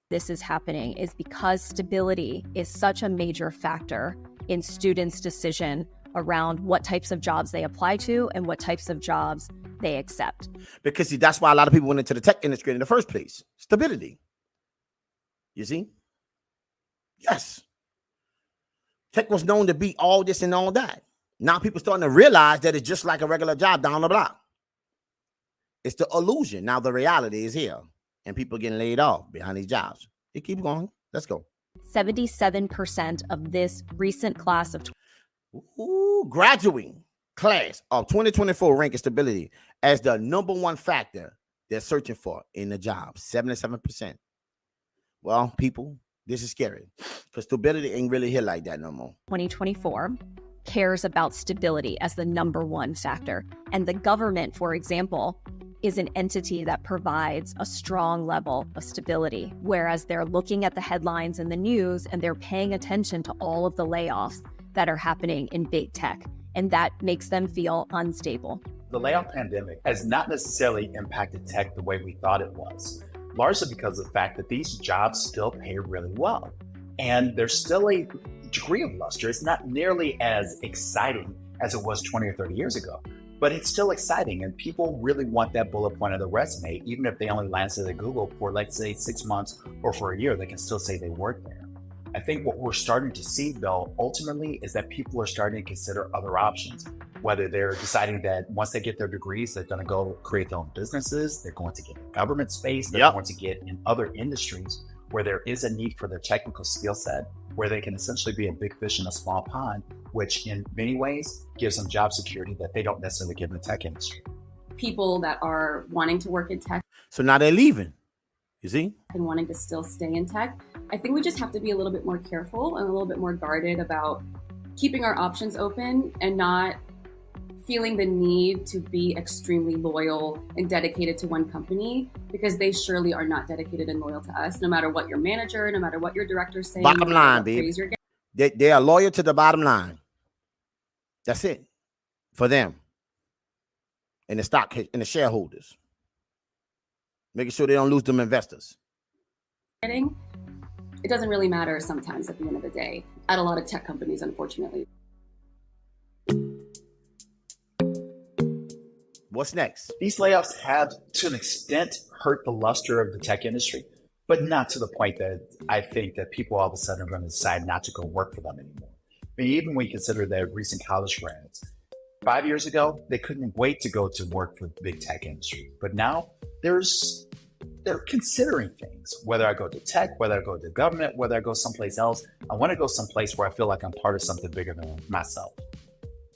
This is happening is because stability is such a major factor in students' decision around what types of jobs they apply to and what types of jobs they accept. Because see, that's why a lot of people went into the tech industry in the first place. Stability. You see? Yes. Tech was known to be all this and all that. Now people starting to realize that it's just like a regular job down the block. It's the illusion. Now the reality is here. And people getting laid off behind these jobs. They keep going. Let's go. 77% of this recent class of graduating class of 2024 ranking stability as the number one factor they're searching for in the job. 77%. Well, people, this is scary because stability ain't really here like that no more. 2024 cares about stability as the number one factor. And the government, for example, is an entity that provides a strong level of stability, whereas they're looking at the headlines in the news and they're paying attention to all of the layoffs that are happening in big tech, and that makes them feel unstable. The layoff pandemic has not necessarily impacted tech the way we thought it was, largely because of the fact that these jobs still pay really well. And there's still a degree of luster. It's not nearly as exciting as it was 20 or 30 years ago. But it's still exciting, and people really want that bullet point of the resume, even if they only landed at Google for, let's say, 6 months or for a year, they can still say they worked there. I think what we're starting to see, though, ultimately, is that people are starting to consider other options, whether they're deciding that once they get their degrees, they're going to go create their own businesses, they're going to get in government space, they're going to get in other industries where there is a need for their technical skill set, where they can essentially be a big fish in a small pond, which in many ways gives them job security that they don't necessarily give in the tech industry. People that are wanting to work in tech. So now they're leaving. You see? And wanting to still stay in tech. I think we just have to be a little bit more careful and a little bit more guarded about keeping our options open and not feeling the need to be extremely loyal and dedicated to one company, because they surely are not dedicated and loyal to us, no matter what your manager, no matter what your director's saying. Bottom line, baby. They are loyal to the bottom line. That's it for them. And the stock and the shareholders. Making sure they don't lose them investors. It doesn't really matter sometimes at the end of the day at a lot of tech companies, unfortunately. What's next? These layoffs have, to an extent, hurt the luster of the tech industry, but not to the point that I think that people all of a sudden are going to decide not to go work for them anymore. I mean, even when you consider that recent college grads, 5 years ago, they couldn't wait to go to work for the big tech industry. But now they're considering things, whether I go to tech, whether I go to government, whether I go someplace else. I want to go someplace where I feel like I'm part of something bigger than myself.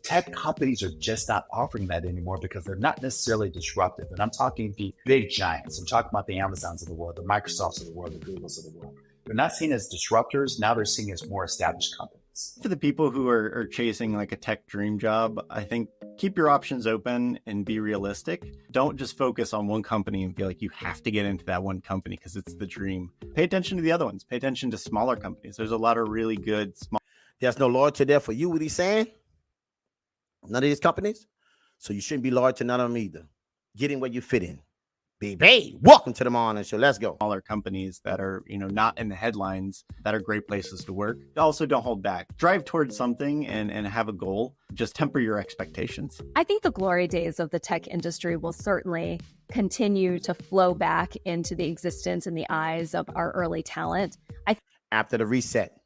Tech companies are just not offering that anymore because they're not necessarily disruptive. And I'm talking the big giants. I'm talking about the Amazons of the world, the Microsofts of the world, the Googles of the world. They're not seen as disruptors. Now they're seen as more established companies. For the people who are chasing like a tech dream job, I think keep your options open and be realistic. Don't just focus on one company and feel like you have to get into that one company because it's the dream. Pay attention to the other ones. Pay attention to smaller companies. There's a lot of really good small. There's no loyalty there for you, what he's saying. None of these companies. So you shouldn't be loyal to none of them either. Get in where you fit in. Baby, welcome to the morning show. Let's go. Smaller companies that are, not in the headlines, that are great places to work. Also, don't hold back. Drive towards something and have a goal. Just temper your expectations. I think the glory days of the tech industry will certainly continue to flow back into the existence in the eyes of our early talent. After the reset.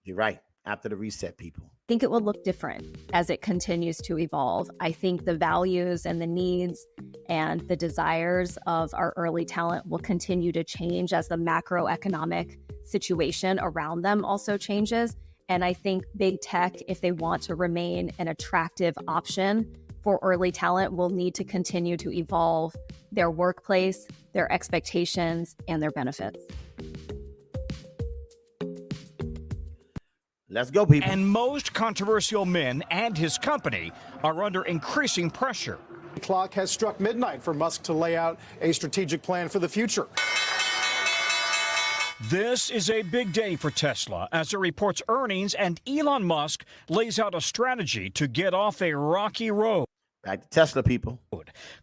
You're right. After the reset, people. I think it will look different as it continues to evolve. I think the values and the needs and the desires of our early talent will continue to change as the macroeconomic situation around them also changes. And I think big tech, if they want to remain an attractive option for early talent, will need to continue to evolve their workplace, their expectations, and their benefits. Let's go, people. And most controversial men and his company are under increasing pressure. The clock has struck midnight for Musk to lay out a strategic plan for the future. This is a big day for Tesla as it reports earnings and Elon Musk lays out a strategy to get off a rocky road. Back to Tesla, people.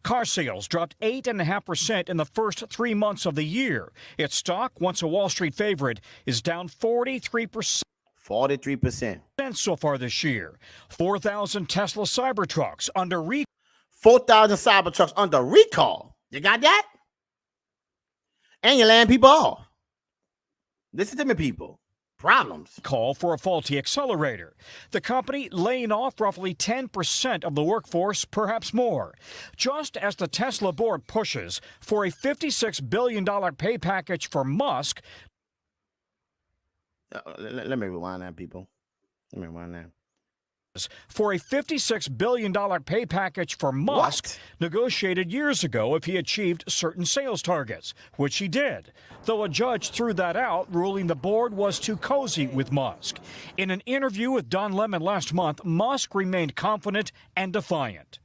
Car sales dropped 8.5% in the first 3 months of the year. Its stock, once a Wall Street favorite, is down 43%. 43% so far this year. 4,000 Tesla Cybertrucks under recall. 4,000 Cybertrucks under recall. You got that? And you land people off. Listen to me, people. Problems. Call for a faulty accelerator. The company laying off roughly 10% of the workforce, perhaps more. Just as the Tesla board pushes for a $56 billion pay package for Musk. Let me rewind that, people. Let me rewind that. For a $56 billion pay package for Musk, negotiated years ago if he achieved certain sales targets, which he did, though a judge threw that out, ruling the board was too cozy with Musk. In an interview with Don Lemon last month, Musk remained confident and defiant.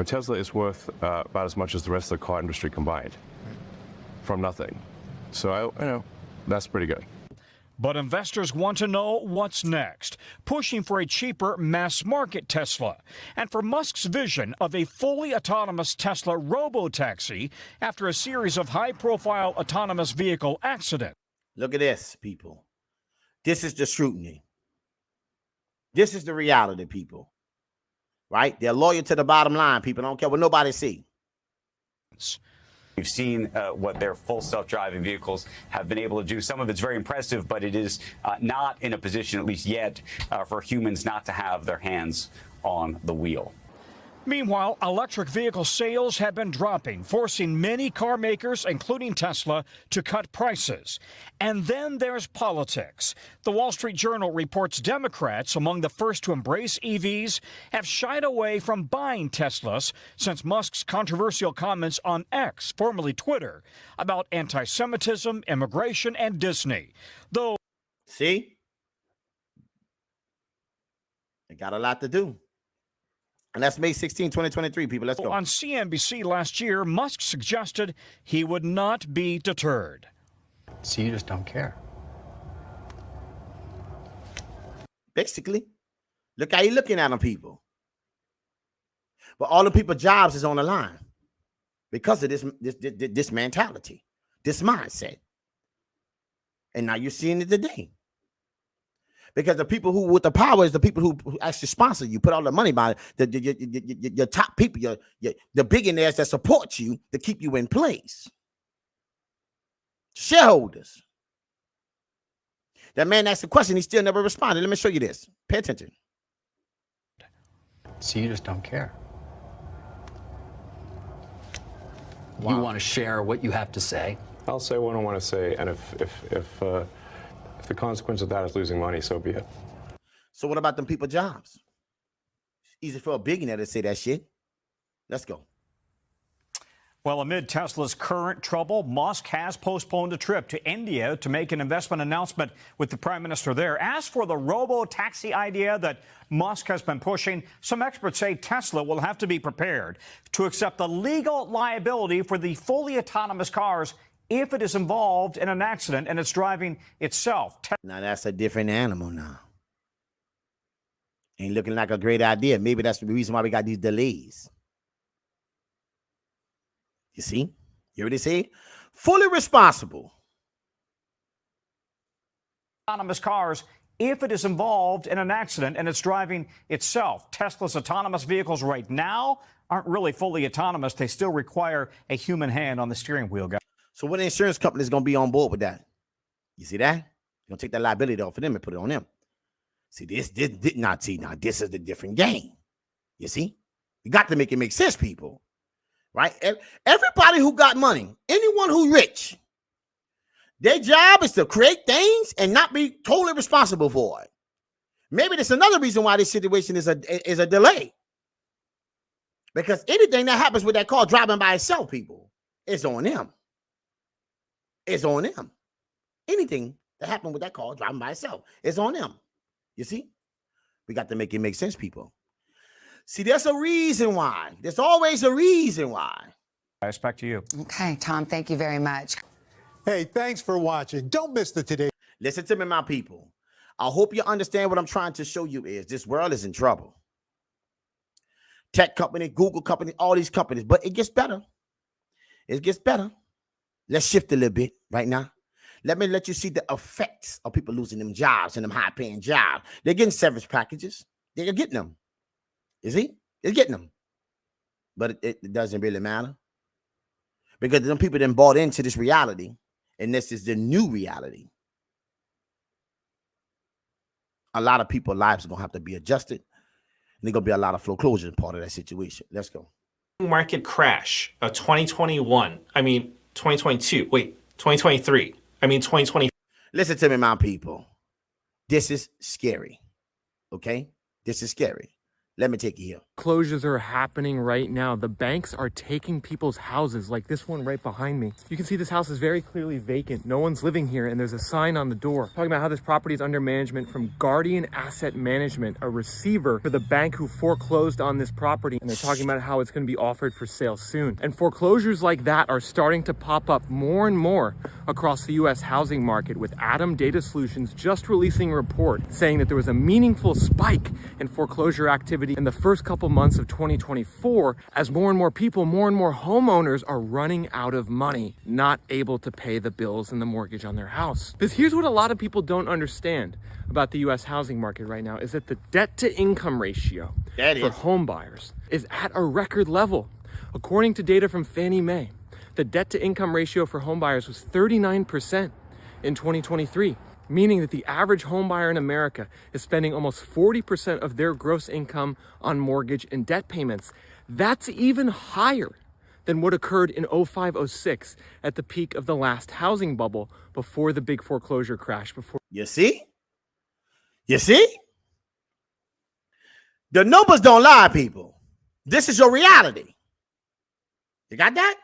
Tesla is worth about as much as the rest of the car industry combined, from nothing. So, that's pretty good. But investors want to know what's next, pushing for a cheaper mass-market Tesla, and for Musk's vision of a fully autonomous Tesla robo-taxi after a series of high-profile autonomous vehicle accidents. Look at this, people. This is the scrutiny. This is the reality, people. Right? They're loyal to the bottom line, people. Don't care what nobody see. We've seen what their full self-driving vehicles have been able to do. Some of it's very impressive, but it is not in a position, at least yet, for humans not to have their hands on the wheel. Meanwhile, electric vehicle sales have been dropping, forcing many car makers, including Tesla, to cut prices. And then there's politics. The Wall Street Journal reports Democrats, among the first to embrace EVs, have shied away from buying Teslas since Musk's controversial comments on X, formerly Twitter, about anti-Semitism, immigration, and Disney. Though, see, they got a lot to do. And that's May 16, 2023, people. Let's go. On CNBC last year, Musk suggested he would not be deterred. So you just don't care. Basically, look how you're looking at them, people. But all the people's jobs is on the line because of this mentality, this mindset. And now you're seeing it today. Because the people who with the power is the people who actually sponsor you, put all the money behind it, your top people, the billionaires that support you to keep you in place. Shareholders. That man asked a question, he still never responded. Let me show you this. Pay attention. So you just don't care. Wow. You want to share what you have to say. I'll say what I want to say, and if the consequence of that is losing money, so be it. So what about them people jobs? Easy for a billionaire to say that shit. Let's go. Well, amid Tesla's current trouble, Musk has postponed a trip to India to make an investment announcement with the prime minister there. As for the robo-taxi idea that Musk has been pushing, some experts say Tesla will have to be prepared to accept the legal liability for the fully autonomous cars if it is involved in an accident and it's driving itself. Now, that's a different animal now. Ain't looking like a great idea. Maybe that's the reason why we got these delays. You see? You already say fully responsible. Autonomous cars if it is involved in an accident and it's driving itself. Tesla's autonomous vehicles right now aren't really fully autonomous. They still require a human hand on the steering wheel, guys. So what insurance company is going to be on board with that? You see that? You're going to take that liability off of them and put it on them. See, this is the different game. You see? You got to make it make sense, people. Right? Everybody who got money, anyone who's rich, their job is to create things and not be totally responsible for it. Maybe that's another reason why this situation is a delay. Because anything that happens with that car driving by itself, people, it's on them. It's on them. Anything that happened with that car driving by itself, it's on them. You see? We got to make it make sense, people. See, there's a reason why. There's always a reason why. Guys, back to you. Okay, Tom, thank you very much. Hey, thanks for watching. Don't miss the Today. Listen to me, my people. I hope you understand what I'm trying to show you is this world is in trouble. Tech company, Google company, all these companies, but it gets better. It gets better. Let's shift a little bit right now. Let me let you see the effects of people losing them jobs and them high-paying jobs. They're getting severance packages. They're getting them. You see? They're getting them. But it doesn't really matter. Because them people then bought into this reality, and this is the new reality. A lot of people's lives are going to have to be adjusted, and there's going to be a lot of foreclosures part of that situation. Let's go. Market crash of 2021. 2023. 2020. Listen to me, my people. This is scary. Okay? This is scary. Let me take you here. Closures are happening right now. The banks are taking people's houses, like this one right behind me. You can see this house is very clearly vacant. No one's living here, and there's a sign on the door talking about how this property is under management from Guardian Asset Management, a receiver for the bank who foreclosed on this property. And they're talking about how it's going to be offered for sale soon. And foreclosures like that are starting to pop up more and more across the U.S. housing market, with Adam Data Solutions just releasing a report saying that there was a meaningful spike in foreclosure activity in the first couple months of 2024, as more and more people, more and more homeowners are running out of money, not able to pay the bills and the mortgage on their house. Because here's what a lot of people don't understand about the U.S. housing market right now, is that the debt-to-income ratio for home buyers is at a record level. According to data from Fannie Mae, the debt-to-income ratio for home buyers was 39% in 2023. Meaning that the average home buyer in America is spending almost 40% of their gross income on mortgage and debt payments. That's even higher than what occurred in 05-06 at the peak of the last housing bubble before the big foreclosure crash. You see? You see? The numbers don't lie, people. This is your reality. You got that?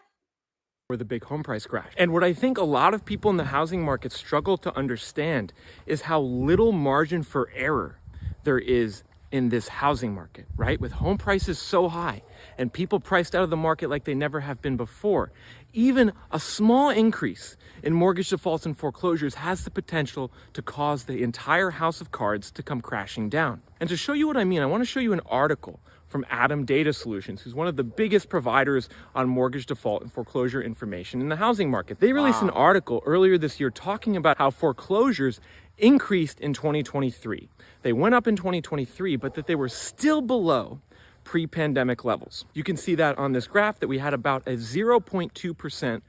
For the big home price crash. And what I think a lot of people in the housing market struggle to understand is how little margin for error there is in this housing market, right? With home prices so high and people priced out of the market like they never have been before, even a small increase in mortgage defaults and foreclosures has the potential to cause the entire house of cards to come crashing down. And to show you what I mean, I want to show you an article from Adam Data Solutions, who's one of the biggest providers on mortgage default and foreclosure information in the housing market. They released an article earlier this year talking about how foreclosures increased in 2023. They went up in 2023, but that they were still below pre-pandemic levels. You can see that on this graph that we had about a 0.2%.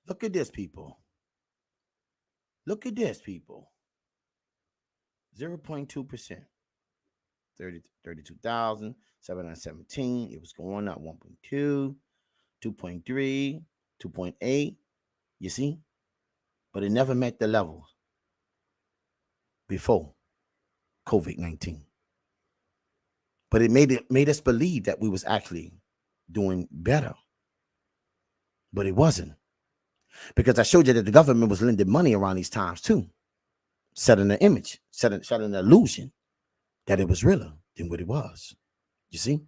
Look at this, people. Look at this, people. 0.2%. 32,717. It was going up 1.2, 2.3, 2.8. You see? But it never met the levels before COVID-19. But it made us believe that we was actually doing better. But it wasn't. Because I showed you that the government was lending money around these times too. Setting an image, setting an illusion that it was realer than what it was. You see?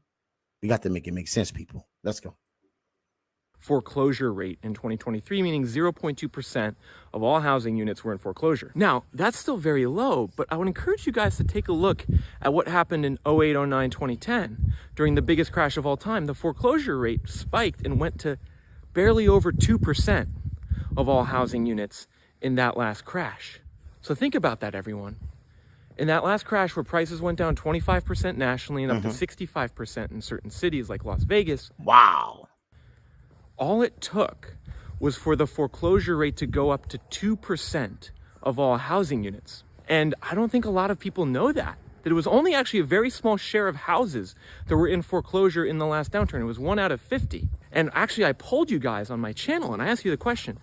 We got to make it make sense, people. Let's go. Foreclosure rate in 2023, meaning 0.2% of all housing units were in foreclosure. Now, that's still very low, but I would encourage you guys to take a look at what happened in 08, 09, 2010. During the biggest crash of all time, the foreclosure rate spiked and went to barely over 2% of all housing units in that last crash. So think about that, everyone. In that last crash where prices went down 25% nationally and up to 65% in certain cities like Las Vegas. Wow. All it took was for the foreclosure rate to go up to 2% of all housing units. And I don't think a lot of people know that it was only actually a very small share of houses that were in foreclosure in the last downturn. It was 1 out of 50. And actually, I polled you guys on my channel and I asked you the question,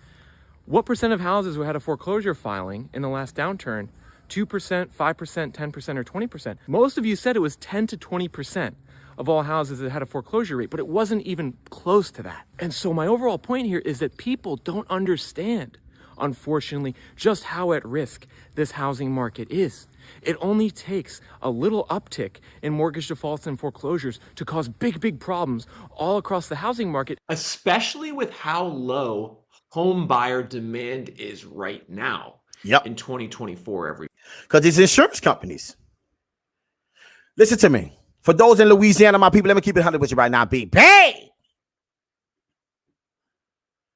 what percent of houses had a foreclosure filing in the last downturn? 2%, 5%, 10%, or 20%. Most of you said it was 10 to 20% of all houses that had a foreclosure rate, but it wasn't even close to that. And so my overall point here is that people don't understand, unfortunately, just how at risk this housing market is. It only takes a little uptick in mortgage defaults and foreclosures to cause big, big problems all across the housing market. Especially with how low home buyer demand is right now. Yep. In 2024, because these insurance companies. Listen to me. For those in Louisiana, my people, let me keep it 100 with you right now. Be paid.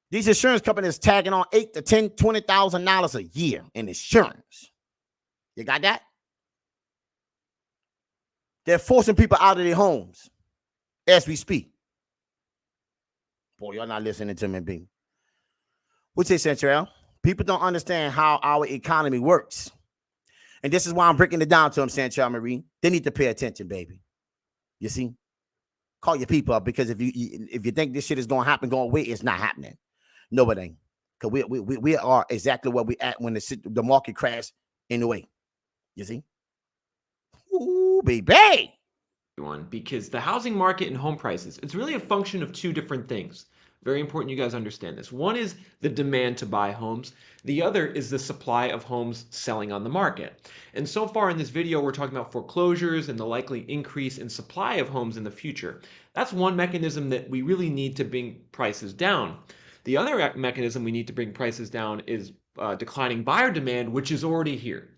These insurance companies tagging on $8,000 to $10,000, $20,000 a year in insurance. You got that? They're forcing people out of their homes as we speak. Boy, y'all not listening to me, B. What's it, Central? People don't understand how our economy works. And this is why I'm breaking it down to them, Sancho Marie. They need to pay attention, baby. You see? Call your people up, because if you think this shit is going to happen, going away, it's not happening. No, it ain't. Because we are exactly where we at when the market crashed in the way. You see? Ooh, baby. Because the housing market and home prices, it's really a function of two different things. Very important you guys understand this. One is the demand to buy homes. The other is the supply of homes selling on the market. And so far in this video, we're talking about foreclosures and the likely increase in supply of homes in the future. That's one mechanism that we really need to bring prices down. The other mechanism we need to bring prices down is declining buyer demand, which is already here.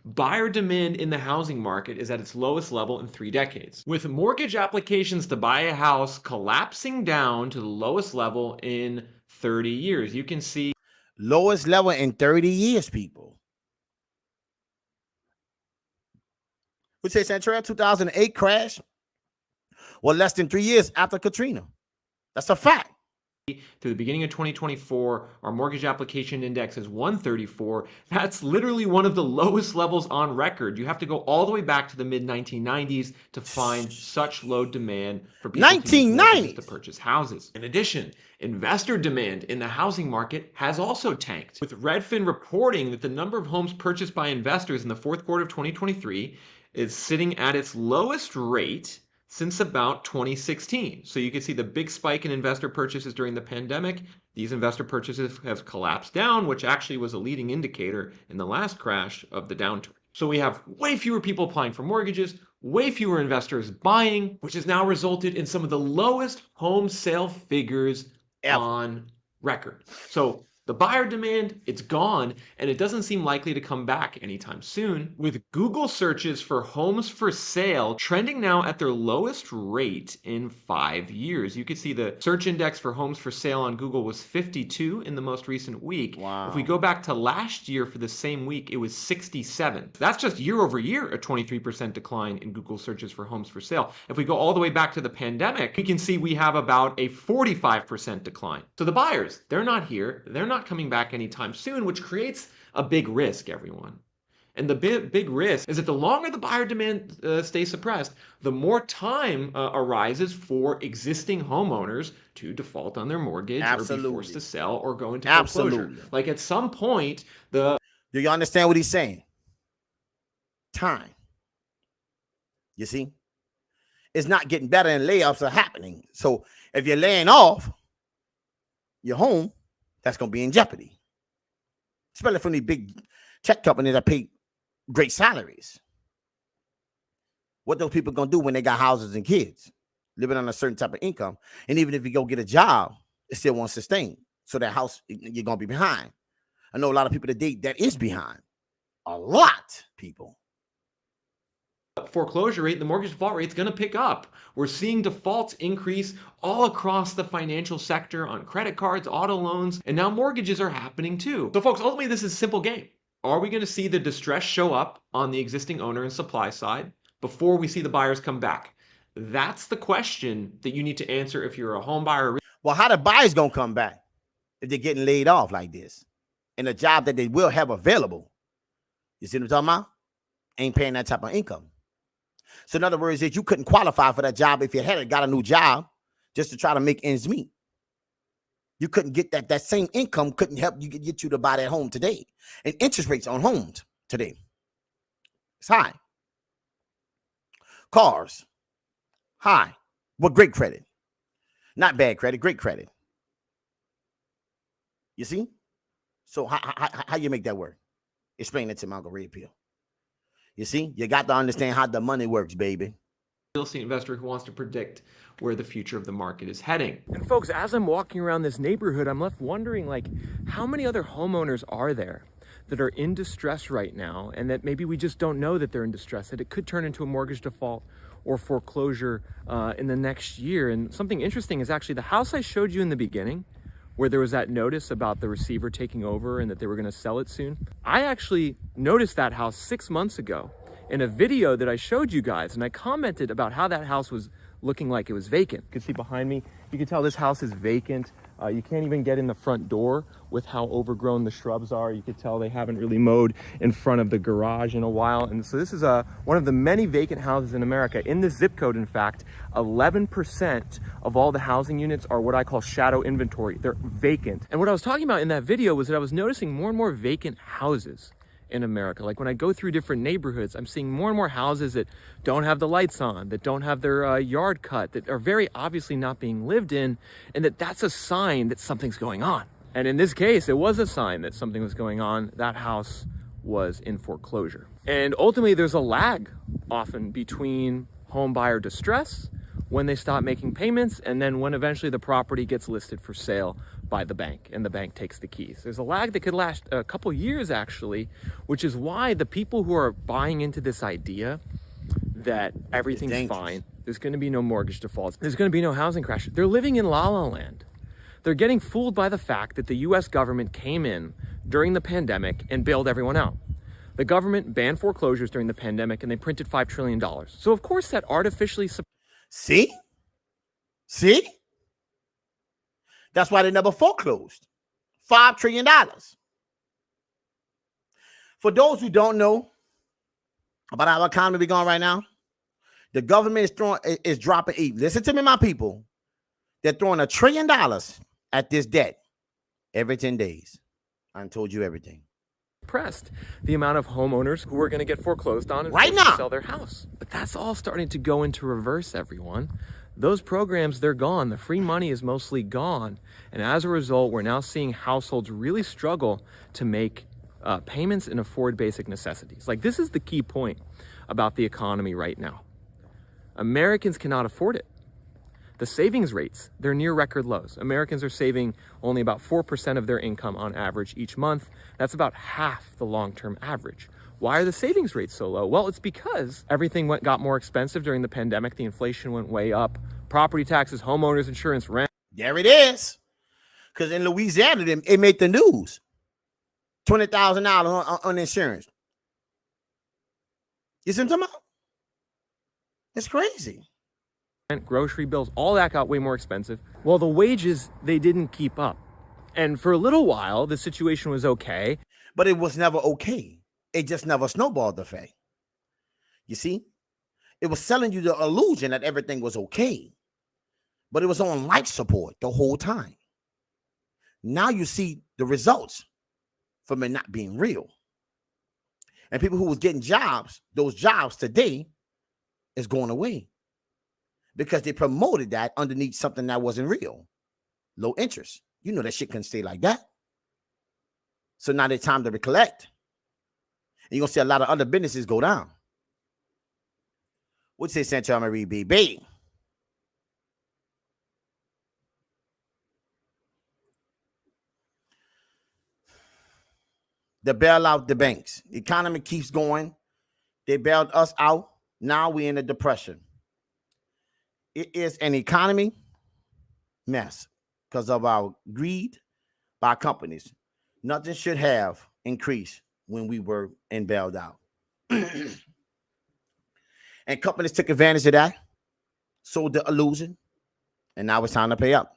Buyer demand in the housing market is at its lowest level in 3 decades, with mortgage applications to buy a house collapsing down to the lowest level in 30 years. You can see lowest level in 30 years, people. We say Central 2008 crash. Well, less than 3 years after Katrina. That's a fact. Through the beginning of 2024, our mortgage application index is 134. That's literally one of the lowest levels on record. You have to go all the way back to the mid-1990s to find such low demand for people to use mortgages to purchase houses. In addition, investor demand in the housing market has also tanked, with Redfin reporting that the number of homes purchased by investors in the fourth quarter of 2023 is sitting at its lowest rate since about 2016. So you can see the big spike in investor purchases during the pandemic. These investor purchases have collapsed down, which actually was a leading indicator in the last crash of the downturn. So we have way fewer people applying for mortgages, way fewer investors buying, which has now resulted in some of the lowest home sale figures on record. So the buyer demand, it's gone, and it doesn't seem likely to come back anytime soon, with Google searches for homes for sale trending now at their lowest rate in 5 years. You can see the search index for homes for sale on Google was 52 in the most recent week. Wow. If we go back to last year for the same week, it was 67. That's just year over year, a 23% decline in Google searches for homes for sale. If we go all the way back to the pandemic, we can see we have about a 45% decline. So the buyers, they're not here. They're not coming back anytime soon, which creates a big risk, everyone. And the big risk is that the longer the buyer demand stays suppressed, the more time arises for existing homeowners to default on their mortgage or be forced to sell or go into foreclosure. Like at some point, do you understand what he's saying? Time. You see? It's not getting better and layoffs are happening. So if you're laying off your home, that's going to be in jeopardy. Especially from these big tech companies that pay great salaries. What those people going to do when they got houses and kids, living on a certain type of income? And even if you go get a job, it still won't sustain. So that house, you're going to be behind. I know a lot of people today that is behind. A lot, people. Foreclosure rate, the mortgage default rate is going to pick up. We're seeing defaults increase all across the financial sector on credit cards, auto loans, and now mortgages are happening too. So folks, ultimately this is a simple game. Are we going to see the distress show up on the existing owner and supply side before we see the buyers come back? That's the question that you need to answer if you're a home buyer. Well, how the buyers going to come back if they're getting laid off like this? And a job that they will have available, you see what I'm talking about? Ain't paying that type of income. So in other words, that you couldn't qualify for that job if you had got a new job just to try to make ends meet. You couldn't get that same income couldn't help you get you to buy that home today. And interest rates on homes today, it's high. Cars, high. Well, great credit. Not bad credit, great credit. You see? So how you make that work? Explain it to Uncle Red Pill. You see, you got to understand how the money works, baby. Real estate investor who wants to predict where the future of the market is heading. And folks, as I'm walking around this neighborhood, I'm left wondering, like, how many other homeowners are there that are in distress right now, and that maybe we just don't know that they're in distress, that it could turn into a mortgage default or foreclosure in the next year. And something interesting is actually the house I showed you in the beginning, where there was that notice about the receiver taking over and that they were going to sell it soon. I actually noticed that house 6 months ago in a video that I showed you guys, and I commented about how that house was looking like it was vacant. You can see behind me, you can tell this house is vacant. You can't even get in the front door with how overgrown the shrubs are. You could tell they haven't really mowed in front of the garage in a while. And so this is one of the many vacant houses in America. In this zip code, in fact, 11% of all the housing units are what I call shadow inventory. They're vacant. And what I was talking about in that video was that I was noticing more and more vacant houses in America. Like when I go through different neighborhoods, I'm seeing more and more houses that don't have the lights on, that don't have their yard cut, that are very obviously not being lived in, and that's a sign that something's going on. And in this case, it was a sign that something was going on. That house was in foreclosure. And ultimately, there's a lag often between home buyer distress, when they stop making payments, and then when eventually the property gets listed for sale by the bank and the bank takes the keys. There's a lag that could last a couple years actually, which is why the people who are buying into this idea that everything's fine, there's going to be no mortgage defaults, there's going to be no housing crash, they're living in la la land. They're getting fooled by the fact that the US government came in during the pandemic and bailed everyone out. The government banned foreclosures during the pandemic and they printed $5 trillion. So of course that artificially... See? That's why they never foreclosed. $5 trillion. For those who don't know about our economy going right now, the government is dropping. Listen to me, my people. They're throwing $1 trillion at this debt every 10 days. I told you everything. Pressed the amount of homeowners who are going to get foreclosed on and right forced now to sell their house. But that's all starting to go into reverse, everyone. Those programs, they're gone. The free money is mostly gone. And as a result, we're now seeing households really struggle to make payments and afford basic necessities. Like, this is the key point about the economy right now. Americans cannot afford it. The savings rates, they're near record lows. Americans are saving only about 4% of their income on average each month. That's about half the long-term average. Why are the savings rates so low? Well, it's because everything got more expensive during the pandemic. The inflation went way up. Property taxes, homeowners insurance, rent. There it is. Because in Louisiana, it made the news. $20,000 on insurance. You see what I'm talking about? It's crazy. Grocery bills, all that got way more expensive. Well, the wages, they didn't keep up. And for a little while, the situation was okay. But it was never okay. It just never snowballed the effect. You see? It was selling you the illusion that everything was okay. But it was on life support the whole time. Now you see the results from it not being real. And people who was getting jobs, those jobs today is going away. Because they promoted that underneath something that wasn't real. Low interest. You know that shit couldn't stay like that. So now it's time to recollect. And you're going to see a lot of other businesses go down. What'd you say, Sancho Marie BB? They bail out the banks. The economy keeps going. They bailed us out. Now we're in a depression. It is an economy mess because of our greed by companies. Nothing should have increased when we were in bailed out. And companies took advantage of that, sold the illusion, and now it's time to pay up.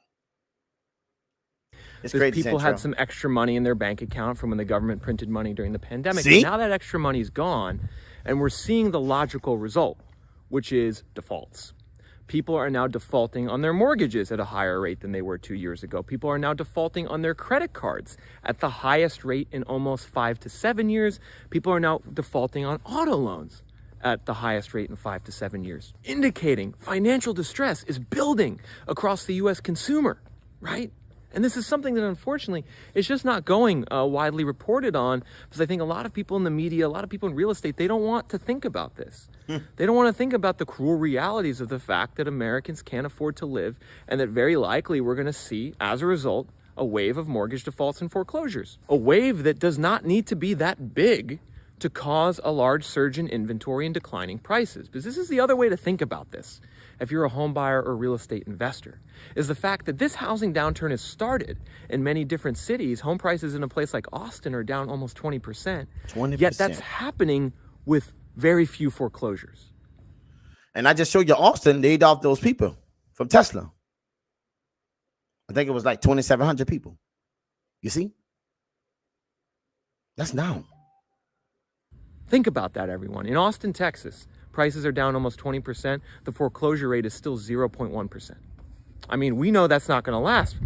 It's crazy. People had some extra money in their bank account from when the government printed money during the pandemic. See? Now that extra money is gone, and we're seeing the logical result, which is defaults. People are now defaulting on their mortgages at a higher rate than they were 2 years ago. People are now defaulting on their credit cards at the highest rate in almost 5 to 7 years. People are now defaulting on auto loans at the highest rate in 5 to 7 years, indicating financial distress is building across the U.S. consumer, right? And this is something that, unfortunately, is just not going widely reported on, because I think a lot of people in the media, a lot of people in real estate, they don't want to think about this. They don't want to think about the cruel realities of the fact that Americans can't afford to live, and that very likely we're going to see, as a result, a wave of mortgage defaults and foreclosures. A wave that does not need to be that big to cause a large surge in inventory and declining prices. Because this is the other way to think about this, if you're a home buyer or real estate investor, is the fact that this housing downturn has started in many different cities. Home prices in a place like Austin are down almost 20%. 20%. Yet that's happening with very few foreclosures. And I just showed you Austin, they laid off those people from Tesla. I think it was like 2,700 people. You see? That's down. Think about that, everyone. In Austin, Texas, prices are down almost 20%. The foreclosure rate is still 0.1%. I mean, we know that's not going to last,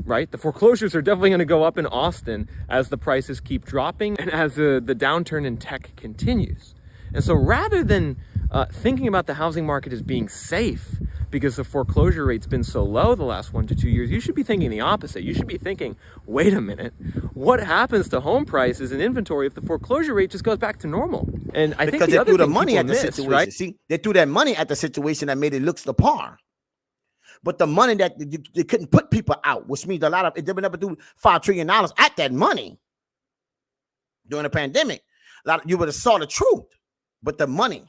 right? The foreclosures are definitely going to go up in Austin as the prices keep dropping and as the downturn in tech continues. And so rather than thinking about the housing market as being safe because the foreclosure rate's been so low the last 1 to 2 years, you should be thinking the opposite. You should be thinking, wait a minute, what happens to home prices and inventory if the foreclosure rate just goes back to normal? And I think they threw the money at the situation. Right? See, they threw that money at the situation that made it look the par. But the money that they couldn't put people out, which means a lot of they would never do $5 trillion at that money during the pandemic. You would have saw the truth, but the money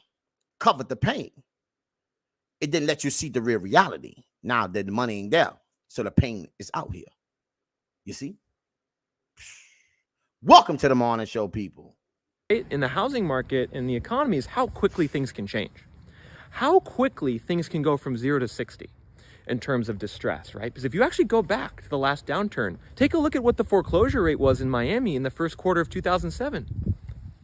covered the pain. It didn't let you see the real reality. Now that the money ain't there, so the pain is out here. You see? Welcome to the morning show, people. In the housing market and the economy is how quickly things can change. How quickly things can go from 0 to 60. in terms of distress, right? Because if you actually go back to the last downturn, take a look at what the foreclosure rate was in Miami in the first quarter of 2007.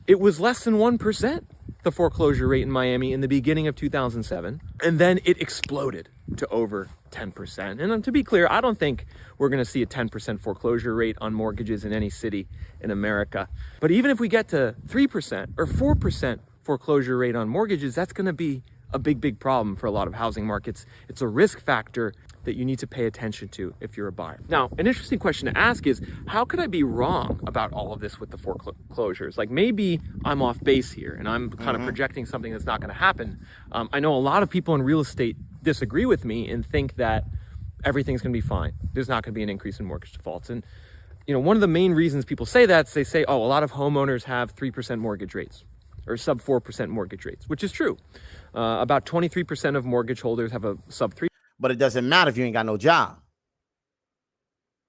It was less than 1%, the foreclosure rate in Miami in the beginning of 2007. And then it exploded to over 10%. And to be clear, I don't think we're going to see a 10% foreclosure rate on mortgages in any city in America. But even if we get to 3% or 4% foreclosure rate on mortgages, that's going to be a big problem for a lot of housing markets. It's a risk factor that you need to pay attention to if you're a buyer. Now, an interesting question to ask is, how could I be wrong about all of this with the foreclosures? Like, maybe I'm off base here and I'm kind of projecting something that's not going to happen. I know a lot of people in real estate disagree with me and think that everything's going to be fine. There's not going to be an increase in mortgage defaults. And, you know, one of the main reasons people say that is they say, oh, a lot of homeowners have 3% mortgage rates or sub 4% mortgage rates, which is true. About 23% of mortgage holders have a sub 3%. But it doesn't matter if you ain't got no job.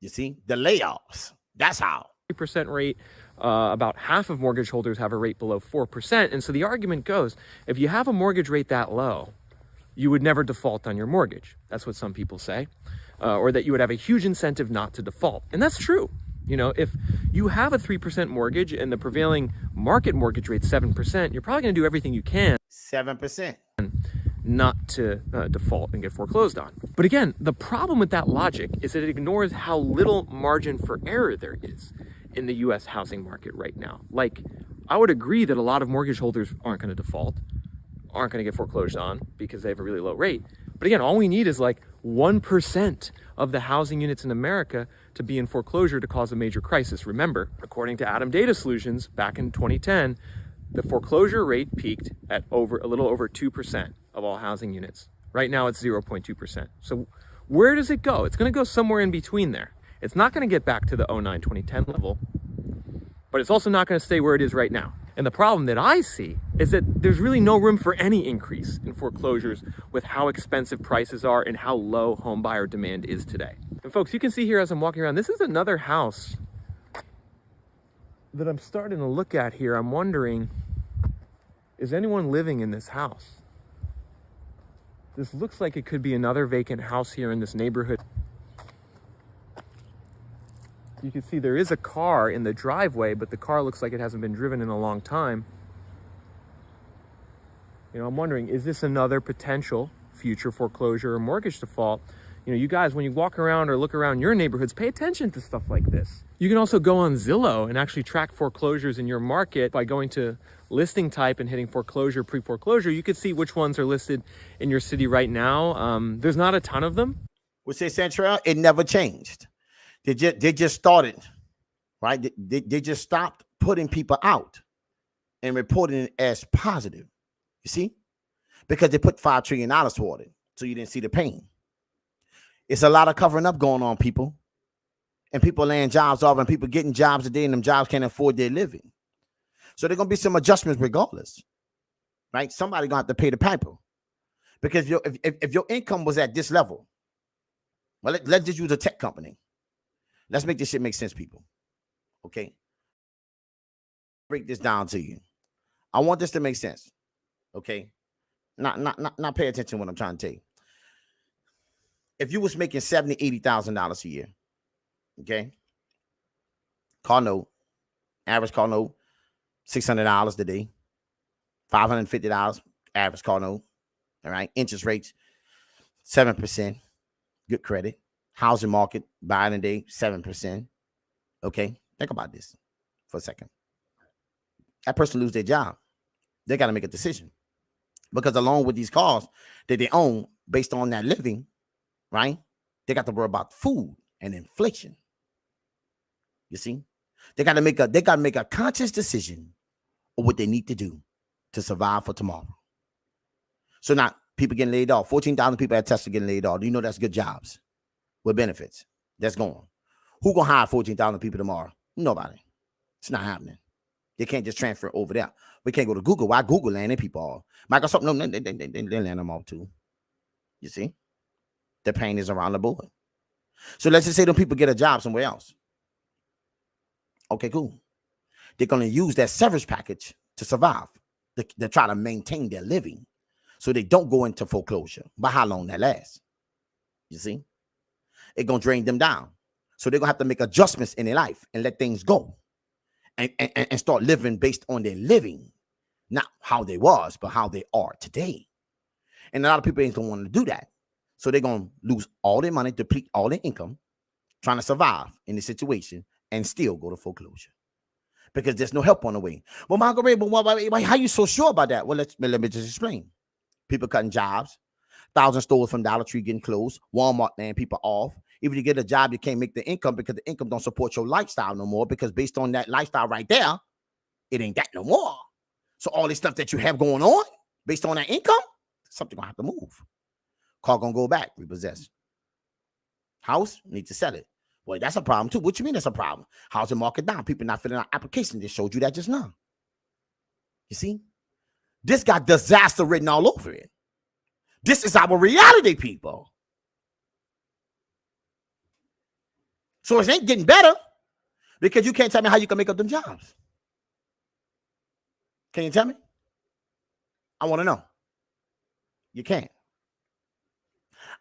You see, the layoffs, that's how. 3% rate, about half of mortgage holders have a rate below 4%. And so the argument goes, if you have a mortgage rate that low, you would never default on your mortgage. That's what some people say. Or that you would have a huge incentive not to default. And that's true. You know, if you have a 3% mortgage and the prevailing market mortgage rate 7%, you're probably going to do everything you can 7% not to default and get foreclosed on. But again, the problem with that logic is that it ignores how little margin for error there is in the US housing market right now. Like, I would agree that a lot of mortgage holders aren't going to default, aren't going to get foreclosed on because they have a really low rate. But again, all we need is like 1% of the housing units in America to be in foreclosure to cause a major crisis. Remember, according to Adam Data Solutions, back in 2010, the foreclosure rate peaked at a little over 2% of all housing units. Right now it's 0.2%. So where does it go? It's going to go somewhere in between there. It's not going to get back to the 2009-2010 level, but it's also not going to stay where it is right now. And the problem that I see is that there's really no room for any increase in foreclosures with how expensive prices are and how low home buyer demand is today. And folks, you can see here as I'm walking around, this is another house that I'm starting to look at here. I'm wondering, is anyone living in this house? This looks like it could be another vacant house here in this neighborhood. You can see there is a car in the driveway, but the car looks like it hasn't been driven in a long time. You know, I'm wondering, is this another potential future foreclosure or mortgage default? You know, you guys, when you walk around or look around your neighborhoods, pay attention to stuff like this. You can also go on Zillow and actually track foreclosures in your market by going to listing type and hitting foreclosure, pre-foreclosure. You can see which ones are listed in your city right now. There's not a ton of them. We say Central, it never changed. They just started, right? They just stopped putting people out and reporting it as positive. You see? Because they put $5 trillion toward it. So you didn't see the pain. It's a lot of covering up going on, people. And people laying jobs off and people getting jobs today and them jobs can't afford their living. So there's going to be some adjustments regardless, right? Somebody going to have to pay the piper. Because if your income was at this level, well, let's just use a tech company. Let's make this shit make sense, people. Okay? Break this down to you. I want this to make sense. Okay? Not pay attention to what I'm trying to tell you. If you was making $70,000, $80,000 a year, okay? Car note, average car note, $600 a day, $550 average car note. All right, interest rates 7%, good credit. Housing market buying a day 7%. Okay, think about this for a second. That person lose their job, they got to make a decision because along with these cars that they own based on that living, right? They got to worry about food and inflation. You see, they got to make a conscious decision of what they need to do to survive for tomorrow. So now people getting laid off. 14,000 people at Tesla getting laid off. Do you know that's good jobs with benefits? That's going. Who gonna hire 14,000 people tomorrow? Nobody. It's not happening. They can't just transfer over there. We can't go to Google. Why Google landing people off? Microsoft, no, they land them off too. You see, the pain is around the board. So let's just say them people get a job somewhere else. Okay, cool. They're gonna use that severance package to survive. They try to maintain their living, so they don't go into foreclosure. But how long that lasts? You see, it's gonna drain them down. So they're gonna have to make adjustments in their life and let things go, and start living based on their living, not how they was, but how they are today. And a lot of people ain't gonna want to do that. So they're gonna lose all their money, deplete all their income, trying to survive in the situation and still go to foreclosure because there's no help on the way. Well, Margaret, but why, how you so sure about that? Well, let me just explain. People cutting jobs, 1,000 stores from Dollar Tree getting closed, Walmart laying people off. Even if you get a job, you can't make the income because the income don't support your lifestyle no more, because based on that lifestyle right there, it ain't that no more. So all this stuff that you have going on based on that income, something gonna have to move. Car gonna go back, repossess. House, need to sell it. Well, that's a problem too. What you mean that's a problem? Housing market down. People not filling out applications. They showed you that just now. You see? This got disaster written all over it. This is our reality, people. So it ain't getting better because you can't tell me how you can make up them jobs. Can you tell me? I want to know. You can't.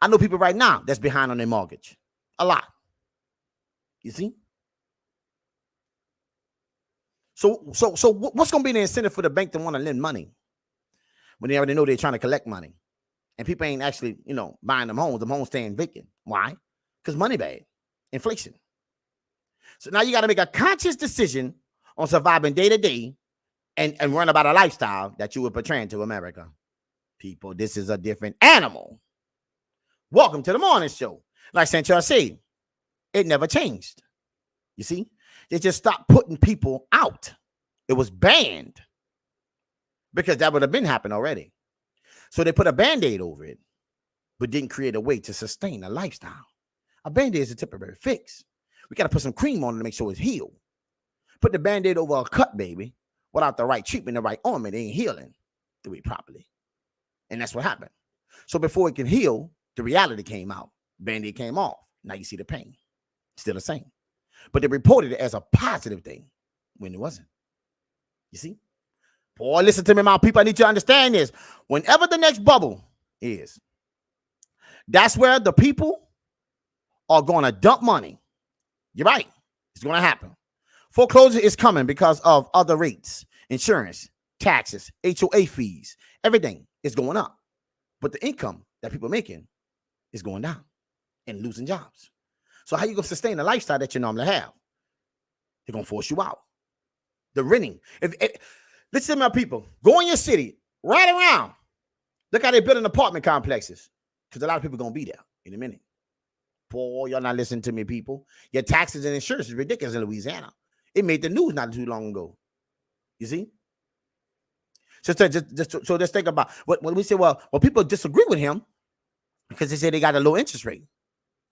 I know people right now that's behind on their mortgage. A lot. You see? So what's going to be the incentive for the bank to want to lend money when they already know they're trying to collect money? And people ain't actually, buying them homes staying vacant. Why? Because money bad. Inflation. So now you got to make a conscious decision on surviving day to day and run about a lifestyle that you were portraying to America. People, this is a different animal. Welcome to the morning show. Like Sancho said, it never changed. You see, they just stopped putting people out. It was banned because that would have been happened already. So they put a Band-Aid over it, but didn't create a way to sustain a lifestyle. A Band-Aid is a temporary fix. We got to put some cream on it to make sure it's healed. Put the Band-Aid over a cut, baby, without the right treatment, the right ointment, it ain't healing the way properly. And that's what happened. So before it can heal, the reality came out. Band-Aid came off. Now you see the pain. Still the same. But they reported it as a positive thing when it wasn't. You see? Boy, listen to me, my people. I need you to understand this. Whenever the next bubble is, that's where the people are going to dump money. You're right. It's going to happen. Foreclosure is coming because of other rates, insurance, taxes, HOA fees. Everything is going up. But the income that people are making is going down and losing jobs. So how you going to sustain the lifestyle that you normally have? They're going to force you out. The renting. Listen to my people. Go in your city, right around. Look how they're building apartment complexes. Because a lot of people are going to be there in a minute. Boy, y'all not listening to me, people. Your taxes and insurance is ridiculous in Louisiana. It made the news not too long ago. You see? So just think about when we say, well, people disagree with him because they say they got a low interest rate.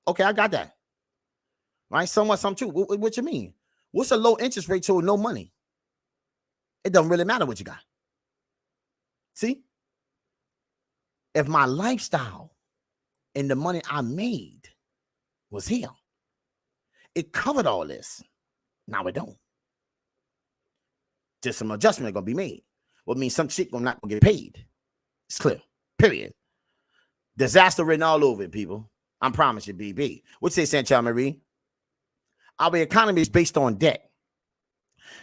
Okay, I got that. Right? Somewhat, some true. What you mean? What's a low interest rate to no money? It doesn't really matter what you got. See? If my lifestyle and the money I made was here, it covered all this. Now it don't. Just some adjustment going to be made. What means some shit not going to get paid. It's clear. Period. Disaster written all over it, people. I promise you, BB. What say, Sancho Marie? Our economy is based on debt.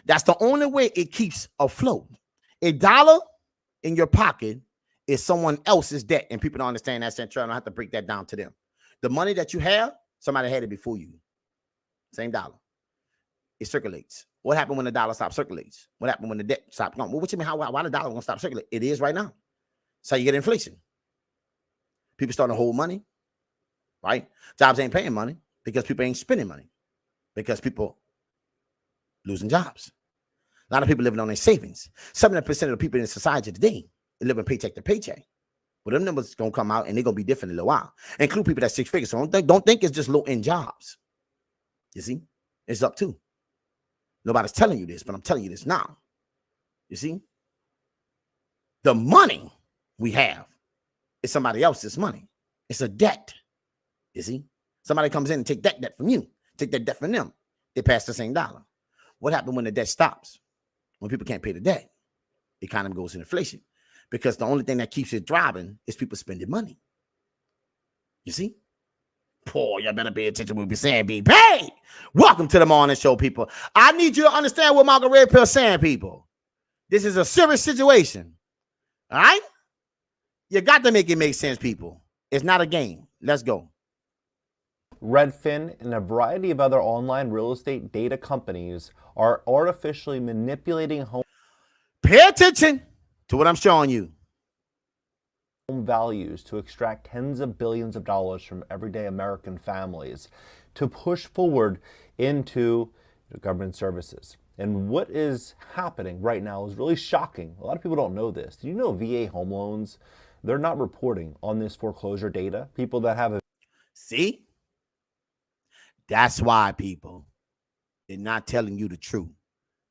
That's the only way it keeps afloat. $1 in your pocket is someone else's debt, and people don't understand that, Sancho. I don't have to break that down to them. The money that you have, somebody had it before you. Same dollar. It circulates. What happened when the dollar stops circulates? What happened when the debt stopped going? Well, what you mean? Why the dollar gonna stop circulating? It is right now. So you get inflation. People starting to hold money, right? Jobs ain't paying money because people ain't spending money because people losing jobs. A lot of people living on their savings. 70% of the people in society today are living paycheck to paycheck. Well, them numbers gonna come out and they're gonna be different in a little while. Include people that 6 figures. So don't think it's just low end jobs. You see, it's up too. Nobody's telling you this, but I'm telling you this now. You see, the money we have is somebody else's money. It's a debt. You see, somebody comes in and take that debt from you, take that debt from them. They pass the same dollar. What happened when the debt stops? When people can't pay the debt, the economy goes in inflation because the only thing that keeps it driving is people spending money. You see, Boy, y'all better pay attention to what we're saying, people. Hey, welcome to the morning show, people. I need you to understand what Margaret Red Pill is saying, people. This is a serious situation. All right? You got to make it make sense, people. It's not a game. Let's go. Redfin and a variety of other online real estate data companies are artificially manipulating home. Pay attention to what I'm showing you. Home values to extract tens of billions of dollars from everyday American families to push forward into government services. And what is happening right now is really shocking. A lot of people don't know this. Do you know VA home loans? They're not reporting on this foreclosure data. People that have a... See? That's why, people, they're not telling you the truth.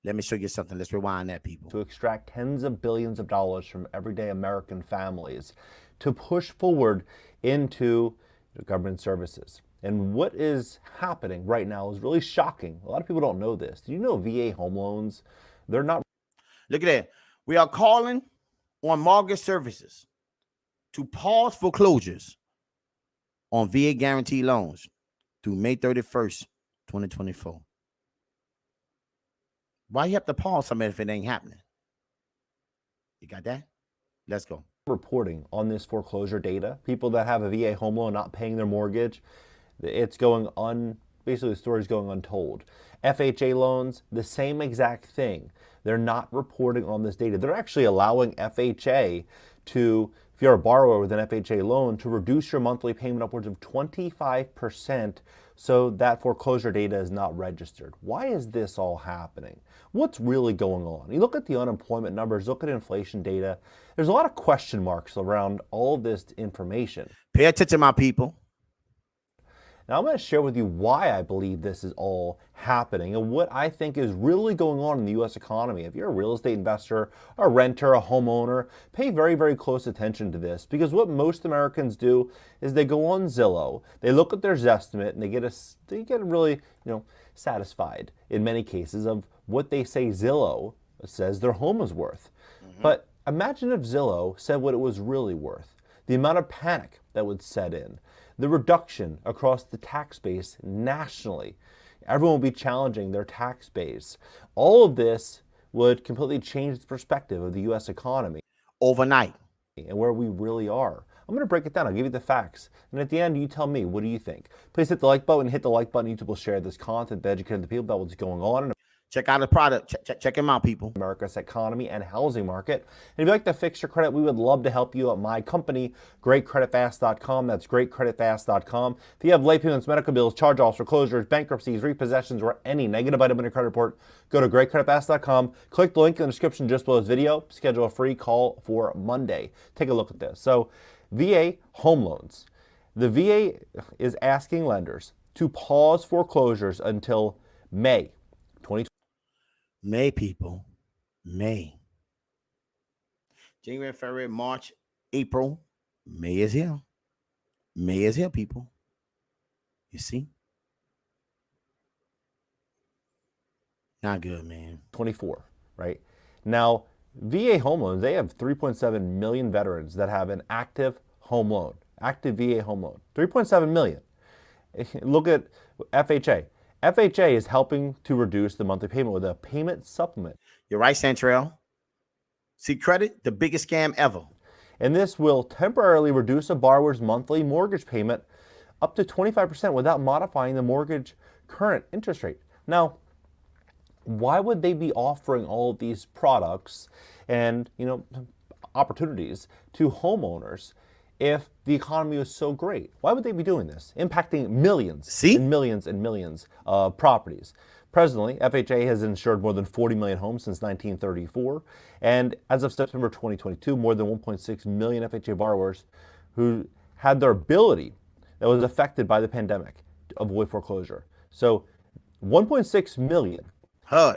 Let me show you something. Let's rewind that, people. To extract tens of billions of dollars from everyday American families to push forward into government services. And what is happening right now is really shocking. A lot of people don't know this. Do you know VA home loans? They're not... Look at that. We are calling on mortgage services to pause foreclosures on VA guaranteed loans through May 31st, 2024. Why you have to pause something if it ain't happening? You got that? Let's go. Reporting on this foreclosure data. People that have a VA home loan not paying their mortgage, it's going basically the story's going untold. FHA loans, the same exact thing. They're not reporting on this data. They're actually allowing FHA to, if you're a borrower with an FHA loan, to reduce your monthly payment upwards of 25% so that foreclosure data is not registered. Why is this all happening? What's really going on? You look at the unemployment numbers, look at inflation data. There's a lot of question marks around all of this information. Pay attention, my people. Now I'm going to share with you why I believe this is all happening and what I think is really going on in the U.S. economy. If you're a real estate investor, a renter, a homeowner, pay very, very close attention to this, because what most Americans do is they go on Zillow, they look at their Zestimate, and they get really, satisfied in many cases of what they say Zillow says their home is worth. But imagine if Zillow said what it was really worth. The amount of panic that would set in. The reduction across the tax base nationally. Everyone will be challenging their tax base. All of this would completely change the perspective of the U.S. economy. Overnight. And where we really are. I'm going to break it down. I'll give you the facts. And at the end, you tell me, what do you think? Please hit the like button. Hit the like button. YouTube will share this content to educate the people about what's going on. Check out the product. Check them out, people. America's economy and housing market. And if you'd like to fix your credit, we would love to help you at my company, GreatCreditFast.com. That's GreatCreditFast.com. If you have late payments, medical bills, charge-offs, foreclosures, bankruptcies, repossessions, or any negative item in your credit report, go to GreatCreditFast.com. Click the link in the description just below this video. Schedule a free call for Monday. Take a look at this. So, VA home loans. The VA is asking lenders to pause foreclosures until May 2020. May, people. May. January, February, March, April. May is here. May is here, people. You see? Not good, man. 24, right? Now, VA home loans, they have 3.7 million veterans that have an active home loan, active VA home loan. 3.7 million. Look at FHA. FHA is helping to reduce the monthly payment with a payment supplement. You're right, Santrell. See, credit, the biggest scam ever. And this will temporarily reduce a borrower's monthly mortgage payment up to 25% without modifying the mortgage current interest rate. Now, why would they be offering all of these products and, opportunities to homeowners if the economy was so great? Why would they be doing this? Impacting millions and millions and millions of properties. Presently, FHA has insured more than 40 million homes since 1934. And as of September 2022, more than 1.6 million FHA borrowers who had their ability that was affected by the pandemic to avoid foreclosure. So 1.6 million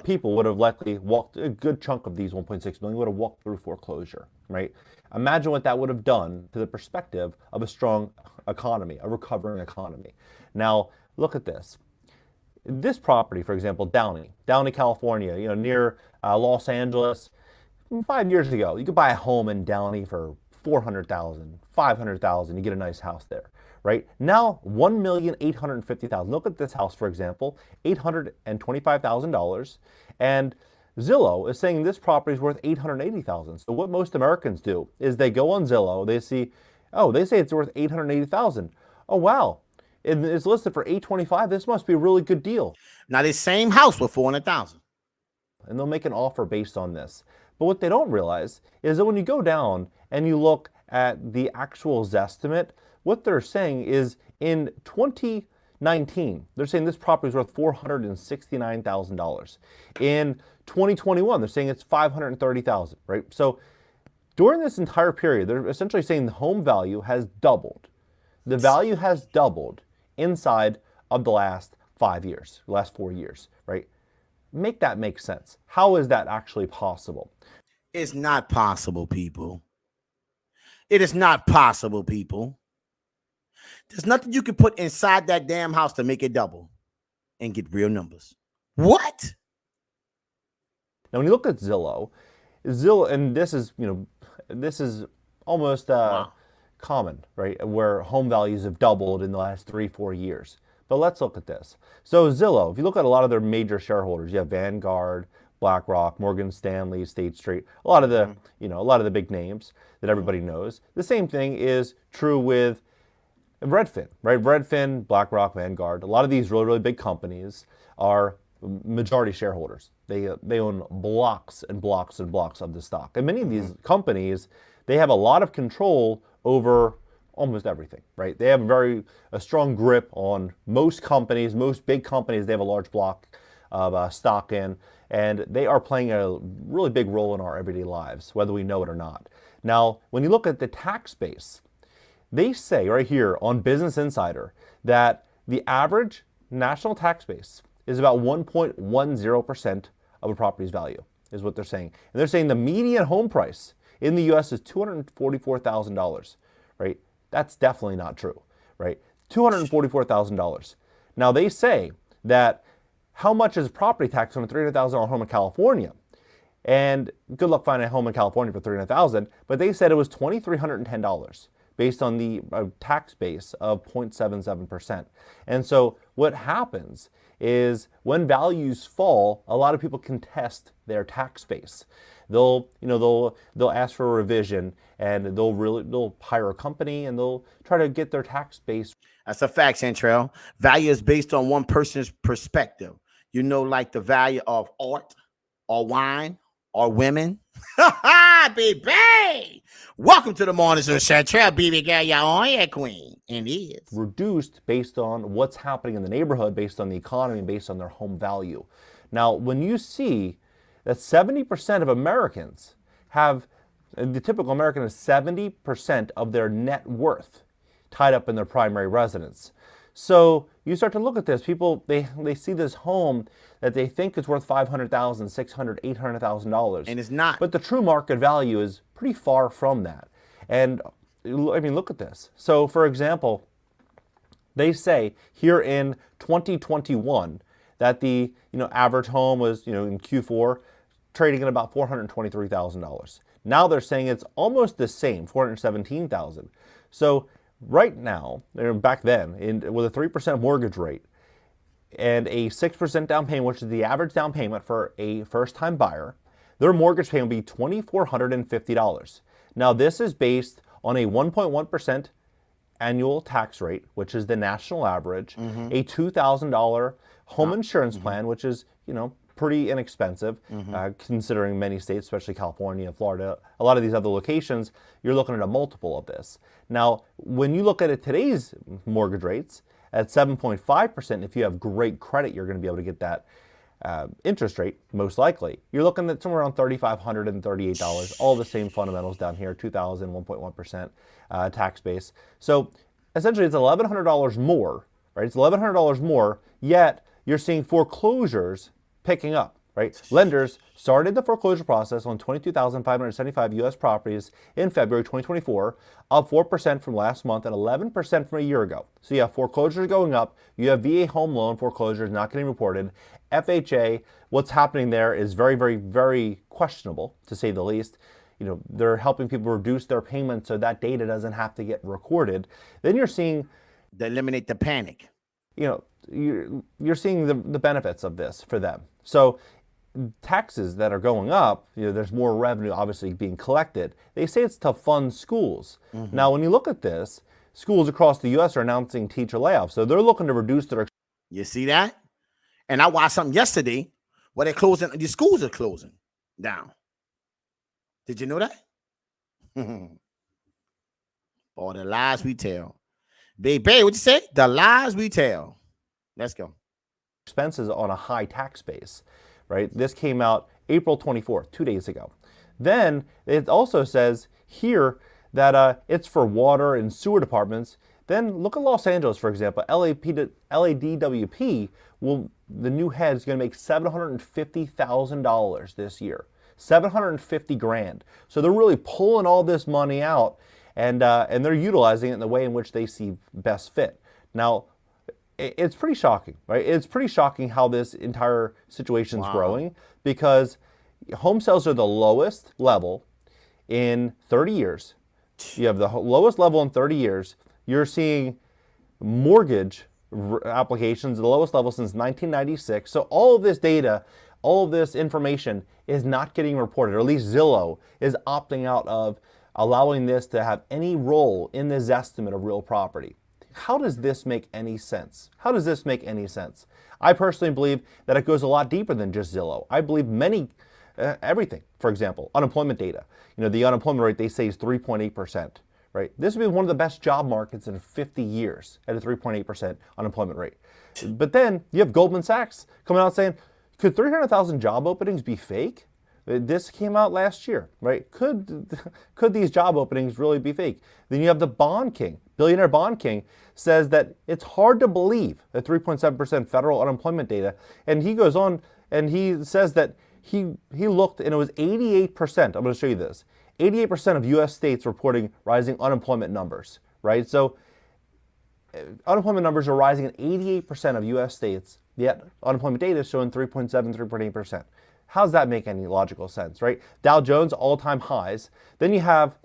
people would have likely walked, a good chunk of these 1.6 million would have walked through foreclosure, right? Imagine what that would have done to the perspective of a strong economy, a recovering economy. Now, look at this. This property, for example, Downey, California, near Los Angeles, 5 years ago, you could buy a home in Downey for $400,000, $500,000, you get a nice house there. right? Now, $1,850,000. Look at this house, for example, $825,000. And Zillow is saying this property is worth $880,000. So what most Americans do is they go on Zillow, they see, oh, they say it's worth $880,000. Oh, wow. It's listed for $825,000. This must be a really good deal. Now, this same house for $400,000. And they'll make an offer based on this. But what they don't realize is that when you go down and you look at the actual Zestimate, what they're saying is in 2019, they're saying this property is worth $469,000. In 2021, they're saying it's $530,000, right? So during this entire period, they're essentially saying the home value has doubled. The value has doubled inside of the last 5 years, the last 4 years, right? Make that make sense. How is that actually possible? It's not possible, people. It is not possible, people. There's nothing you can put inside that damn house to make it double and get real numbers. What? Now, when you look at Zillow, and this is, this is almost common, right? Where home values have doubled in the last 3-4 years. But let's look at this. So Zillow, if you look at a lot of their major shareholders, you have Vanguard, BlackRock, Morgan Stanley, State Street, a lot of the, a lot of the big names that everybody knows. The same thing is true with Redfin, right? Redfin, BlackRock, Vanguard, a lot of these really, really big companies are majority shareholders. They own blocks and blocks and blocks of the stock. And many of these companies, they have a lot of control over almost everything, right? They have a strong grip on most companies, most big companies. They have a large block of stock in, and they are playing a really big role in our everyday lives, whether we know it or not. Now, when you look at the tax base, they say right here on Business Insider that the average national tax base is about 1.10% of a property's value, is what they're saying. And they're saying the median home price in the U.S. is $244,000, right? That's definitely not true, right? $244,000. Now they say that how much is property tax on a $300,000 home in California? And good luck finding a home in California for $300,000, but they said it was $2,310 based on the tax base of 0.77%. And so what happens is when values fall, a lot of people contest their tax base. They'll ask for a revision, and they'll hire a company and they'll try to get their tax base. That's a fact, Central. Value is based on one person's perspective. Like the value of art or wine or women. Baby! Welcome to the morning show, Central. Baby girl, you're on your queen. And it is reduced based on what's happening in the neighborhood, based on the economy, based on their home value. Now, when you see that 70% of Americans have, the typical American has 70% of their net worth tied up in their primary residence. So you start to look at this, people, they see this home that they think is worth $500,000, $600,000, $800,000. And it's not. But the true market value is pretty far from that. And I mean, look at this. So for example, they say here in 2021 that the average home was in Q4 trading at about $423,000. Now they're saying it's almost the same, $417,000. So right now, back then, with a 3% mortgage rate and a 6% down payment, which is the average down payment for a first-time buyer, their mortgage payment would be $2,450. Now this is based on a 1.1% annual tax rate, which is the national average, a $2,000 home insurance plan, which is, pretty inexpensive, considering many states, especially California, Florida, a lot of these other locations, you're looking at a multiple of this. Now, when you look at today's mortgage rates at 7.5%, if you have great credit, you're going to be able to get that interest rate, most likely. You're looking at somewhere around $3,538, all the same fundamentals down here, 2,000, 1.1% tax base. So essentially it's $1,100 more, right? It's $1,100 more, yet you're seeing foreclosures picking up, right? Lenders started the foreclosure process on 22,575 U.S. properties in February 2024, up 4% from last month and 11% from a year ago. So you have foreclosures going up, you have VA home loan foreclosures not getting reported, FHA, what's happening there is very, very, very questionable, to say the least. They're helping people reduce their payments so that data doesn't have to get recorded. Then you're seeing To eliminate the panic. You know, you're seeing the benefits of this for them. So taxes that are going up, you know, there's more revenue obviously being collected. They say it's to fund schools. Now, when you look at this, schools across the U.S. are announcing teacher layoffs. So they're looking to reduce their... You see that? And I watched something yesterday where they're closing, the schools are closing down. Did you know that? Or the lies we tell. Baby, what you say? The lies we tell. Let's go. Expenses on a high tax base, right? This came out April 24th, 2 days ago. Then it also says here that it's for water and sewer departments. Then look at Los Angeles, for example. LADWP, the new head is going to make $750,000 this year. 750 grand. So they're really pulling all this money out, and they're utilizing it in the way in which they see best fit. Now, it's pretty shocking, right? It's pretty shocking how this entire situation's growing, because home sales are the lowest level in 30 years. You have the lowest level in 30 years. You're seeing mortgage applications, the lowest level since 1996. So all of this data, all of this information is not getting reported, or at least Zillow is opting out of allowing this to have any role in this estimate of real property. How does this make any sense? How does this make any sense? I personally believe that it goes a lot deeper than just Zillow. I believe everything. For example, unemployment data. You know, the unemployment rate they say is 3.8%, right? This would be one of the best job markets in 50 years at a 3.8% unemployment rate. But then you have Goldman Sachs coming out saying, could 300,000 job openings be fake? This came out last year, right? Could these job openings really be fake? Then you have the Bond King, billionaire Bond King, says that it's hard to believe the 3.7% federal unemployment data. And he goes on and he says that he looked and it was 88%. I'm going to show you this. 88% of U.S. states reporting rising unemployment numbers, right? So unemployment numbers are rising in 88% of U.S. states, yet unemployment data is showing 3.7, 3.8%. How does that make any logical sense, right? Dow Jones, all-time highs. Then you have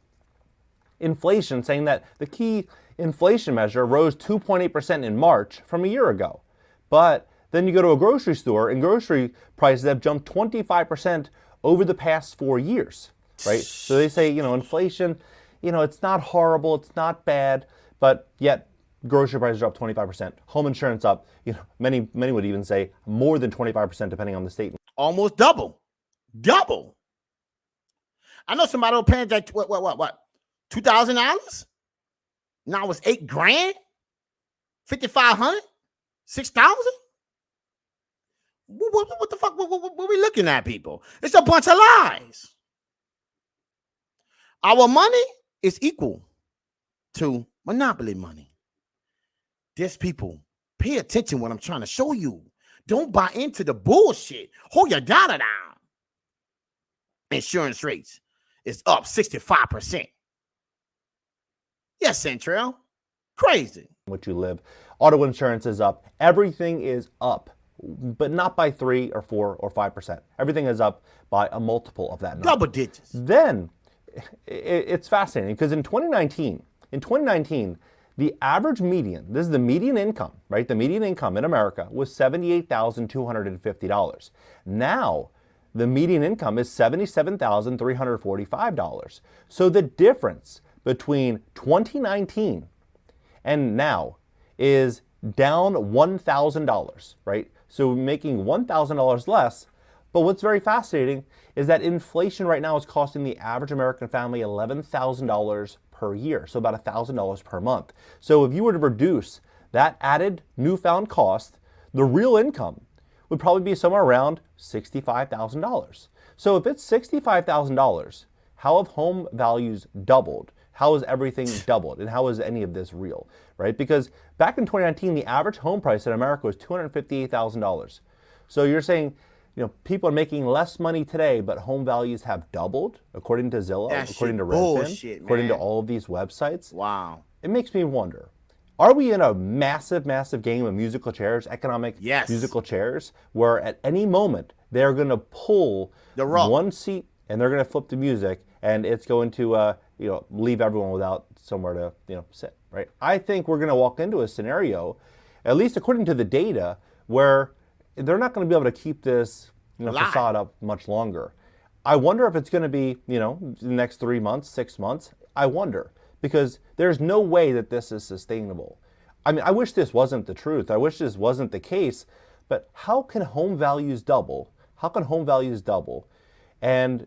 inflation saying that the key inflation measure rose 2.8% in March from a year ago. But then you go to a grocery store and grocery prices have jumped 25% over the past 4 years, right? So they say, you know, inflation, you know, it's not horrible, it's not bad, but yet grocery prices are up 25%. Home insurance up, you know, many would even say more than 25% depending on the state. Almost double. I know somebody will pay like what? $2,000? Now it's $8 grand, 5,500, 6,000. What the fuck? What are we looking at, people? It's a bunch of lies. Our money is equal to monopoly money. There's people. Pay attention what I'm trying to show you. Don't buy into the bullshit. Hold your data down. Insurance rates is up 65%. Yes, Central. Crazy. Which you live. Auto insurance is up. Everything is up, but not by 3 or 4 or 5%. Everything is up by a multiple of that number. Double digits. Then it's fascinating because in 2019, the average median, this is the median income, right? The median income in America was $78,250. Now, the median income is $77,345. So the difference between 2019 and now is down $1,000, right? So making $1,000 less. But what's very fascinating is that inflation right now is costing the average American family $11,000 per year, so about $1,000 per month. So if you were to reduce that added newfound cost, the real income would probably be somewhere around $65,000. So if it's $65,000, how have home values doubled? How has everything doubled? And how is any of this real, right? Because back in 2019, the average home price in America was $258,000. So you're saying, you know, people are making less money today, but home values have doubled, according to Zillow, according to Redfin, according to all of these websites. Wow. It makes me wonder, are we in a massive, massive game of musical chairs, economic musical chairs, where at any moment they're going to pull the one seat and they're going to flip the music and it's going to, you know, leave everyone without somewhere to, you know, sit? right? I think we're going to walk into a scenario, at least according to the data, where they're not going to be able to keep this facade up much longer. I wonder if it's going to be, the next 3 months, 6 months. I wonder, because there's no way that this is sustainable. I mean, I wish this wasn't the truth. I wish this wasn't the case, but how can home values double? How can home values double? And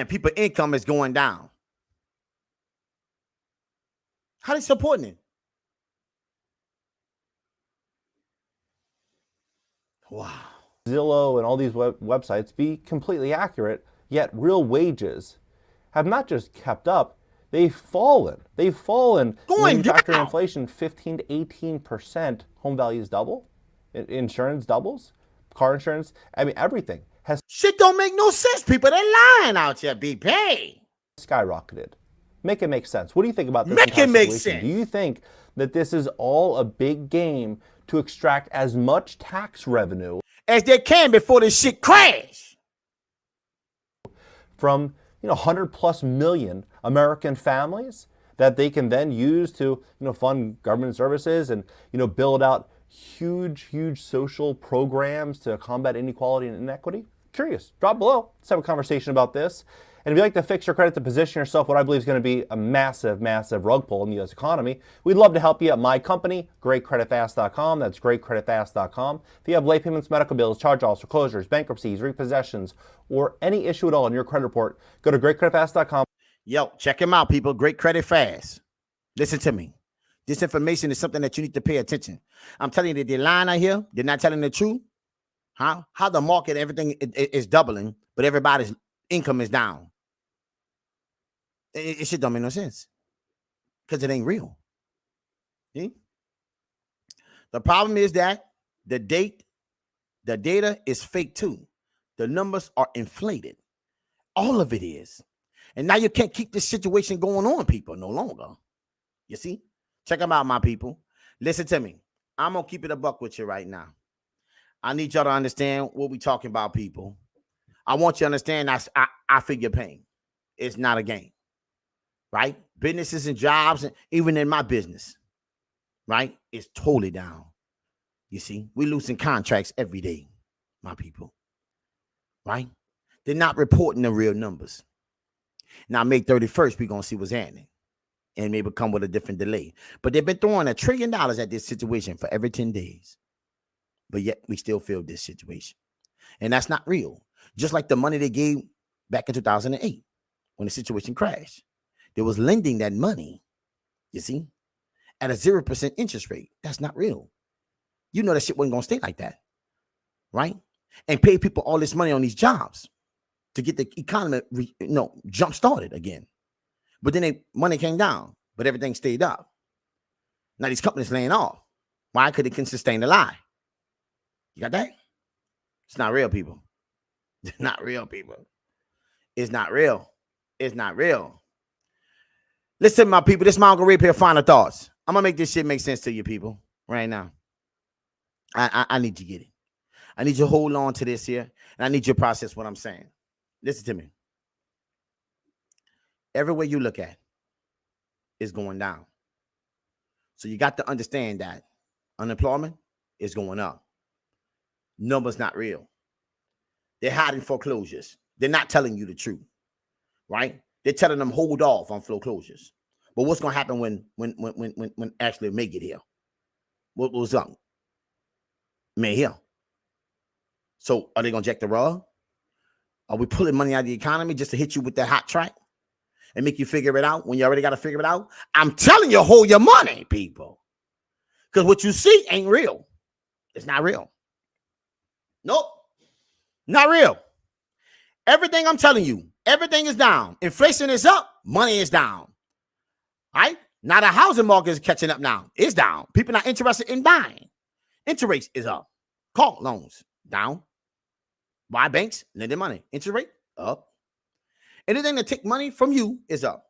people income is going down. How they supporting it? Wow. Zillow and all these websites be completely accurate, yet real wages have not just kept up, they've fallen. They've fallen. When you factor in inflation, 15 to 18%. Home values double. Insurance doubles. Car insurance. I mean, everything has. Shit don't make no sense, people. They're lying out here, BP. Skyrocketed. Make it make sense. What do you think about this? Make it make sense. Do you think that this is all a big game to extract as much tax revenue as they can before this shit crash from 100+ million American families that they can then use to fund government services and build out huge social programs to combat inequality and inequity? Curious. Drop below. Let's have a conversation about this. And if you'd like to fix your credit to position yourself what I believe is going to be a massive rug pull in the U.S. economy, we'd love to help you at my company, GreatCreditFast.com. That's GreatCreditFast.com. If you have late payments, medical bills, charge-offs, foreclosures, bankruptcies, repossessions, or any issue at all in your credit report, go to GreatCreditFast.com. Yo, check him out, people. Great Credit Fast. Listen to me. This information is something that you need to pay attention. I'm telling you that they're lying out here. They're not telling the truth. How the market, everything is doubling, but everybody's income is down. It shit don't make no sense because it ain't real. See? The problem is that the data is fake too. The numbers are inflated. All of it is. And now you can't keep this situation going on, people, no longer. You see? Check them out, my people. Listen to me. I'm going to keep it a buck with you right now. I need y'all to understand what we're talking about, people. I want you to understand I feel your pain. It's not a game. Right? Businesses and jobs, and even in my business, right? It's totally down. You see, we're losing contracts every day, my people. Right? They're not reporting the real numbers. Now, May 31st, we're going to see what's happening. And maybe come with a different delay. But they've been throwing $1 trillion at this situation for every 10 days. But yet we still feel this situation. And that's not real. Just like the money they gave back in 2008 when the situation crashed. They was lending that money, you see, at a 0% interest rate. That's not real. You know that shit wasn't going to stay like that, right? And pay people all this money on these jobs to get the economy, jump started again. But then money came down, but everything stayed up. Now these companies laying off. Why? Because they can sustain the lie. You got that? It's not real, people. It's not real, people. It's not real. It's not real. Listen, my people, this is my Uncle Rip here, final thoughts. I'm going to make this shit make sense to you, people, right now. I need you to get it. I need you to hold on to this here, and I need you to process what I'm saying. Listen to me. Everywhere you look at is going down. So you got to understand that unemployment is going up. Numbers not real. They're hiding foreclosures. They're not telling you the truth, right? They're telling them hold off on foreclosures. But what's going to happen when actually May get here? What was up? May here. So are they going to jack the rug? Are we pulling money out of the economy just to hit you with that hot track and make you figure it out when you already got to figure it out? I'm telling you, hold your money, people. Because what you see ain't real. It's not real. Nope. Not real. Everything I'm telling you, everything is down. Inflation is up. Money is down. All right? Now the housing market is catching up now. It's down. People not interested in buying. Interest rates is up. Call loans down. Buy banks, lending money. Interest rate up. Anything that take money from you is up.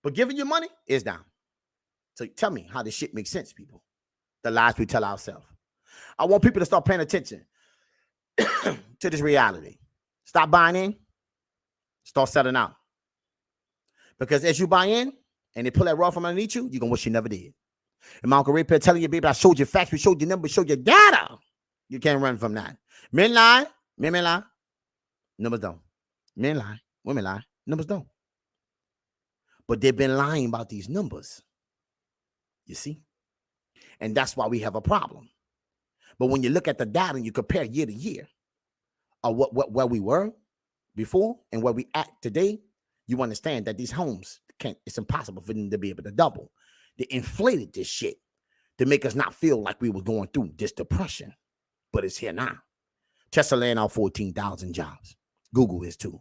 But giving you money is down. So tell me how this shit makes sense, people. The lies we tell ourselves. I want people to start paying attention to this reality. Stop buying in. Start selling out. Because as you buy in, and they pull that rug from underneath you, you're going to wish you never did. And my Uncle Ray Pill telling you, baby, I showed you facts, we showed you numbers, showed you data. You can't run from that. Men lie, women lie, numbers don't. Men lie, women lie, numbers don't. But they've been lying about these numbers. You see? And that's why we have a problem. But when you look at the data and you compare year to year of where we were before and where we at today, you understand that these homes it's impossible for them to be able to double. They inflated this shit to make us not feel like we were going through this depression. But it's here now. Tesla laying out 14,000 jobs. Google is too.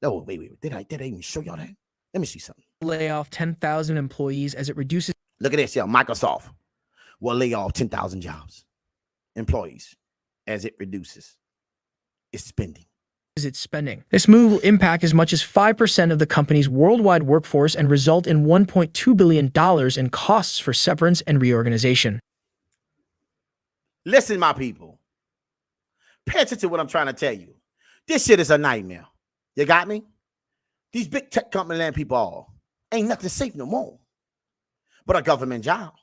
No, wait. Did I even show y'all that? Let me see something. Lay off 10,000 employees as it reduces. Look at this, yo. Microsoft will lay off 10,000 jobs, employees, as it reduces its spending. Its spending. This move will impact as much as 5% of the company's worldwide workforce and result in $1.2 billion in costs for severance and reorganization. Listen, my people. Pay attention to what I'm trying to tell you. This shit is a nightmare. You got me? These big tech companies land people off. Ain't nothing safe no more. But a government job.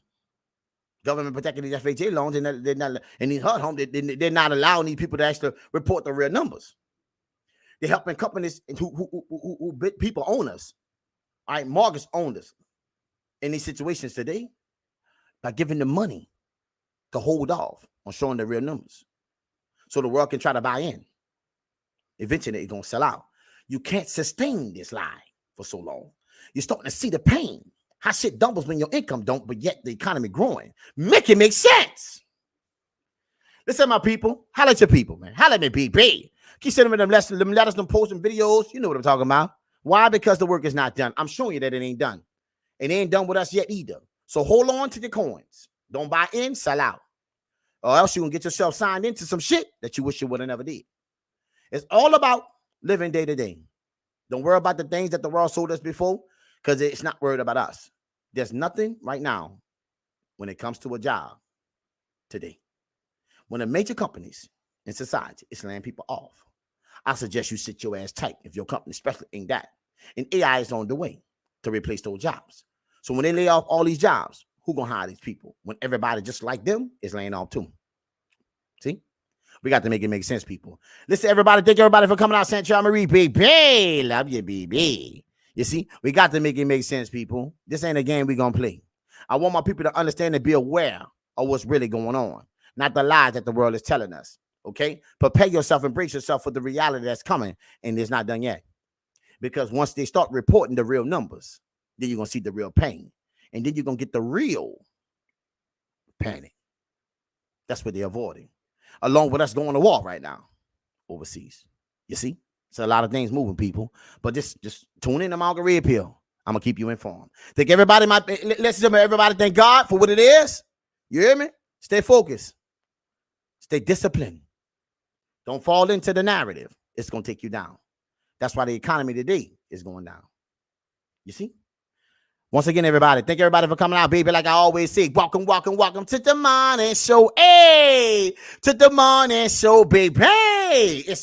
Government protecting these FHA loans, and they're not, and these HUD homes, they're not allowing these people to actually report the real numbers. They're helping companies who people owners, all right, mortgage owners in these situations today by giving them money to hold off on showing the real numbers so the world can try to buy in. Eventually, it's going to sell out. You can't sustain this lie for so long. You're starting to see the pain. How shit doubles when your income don't, but yet the economy growing. Make it make sense. Listen, my people. Holla at your people, man. Holla at me, BB. Keep sending me them letters, them posting videos. You know what I'm talking about. Why? Because the work is not done. I'm showing you that it ain't done. It ain't done with us yet either. So hold on to your coins. Don't buy in, sell out. Or else you're going to get yourself signed into some shit that you wish you would have never did. It's all about living day to day. Don't worry about the things that the world sold us before, because it's not worried about us. There's nothing right now when it comes to a job today. When the major companies in society is laying people off, I suggest you sit your ass tight if your company especially ain't that. And AI is on the way to replace those jobs. So when they lay off all these jobs, who gonna hire these people when everybody just like them is laying off too? See? We got to make it make sense, people. Listen, everybody, thank everybody for coming out. Sancho Marie, baby. Love you, baby. You see, we got to make it make sense, people. This ain't a game we gonna play. I want my people to understand and be aware of what's really going on, not the lies that the world is telling us. Okay? Prepare yourself and brace yourself for the reality that's coming, and it's not done yet. Because once they start reporting the real numbers, then you're gonna see the real pain. And then you're gonna get the real panic. That's what they're avoiding. Along with us going to war right now overseas. You see? It's a lot of things moving, people. But just tune in to my Uncle Red Pill. I'm gonna keep you informed. Thank everybody, listen to me, everybody. Thank God for what it is. You hear me? Stay focused. Stay disciplined. Don't fall into the narrative. It's gonna take you down. That's why the economy today is going down. You see? Once again, everybody, thank everybody for coming out, baby. Like I always say, welcome, welcome, welcome to the morning show. Hey, to the morning show, baby. It's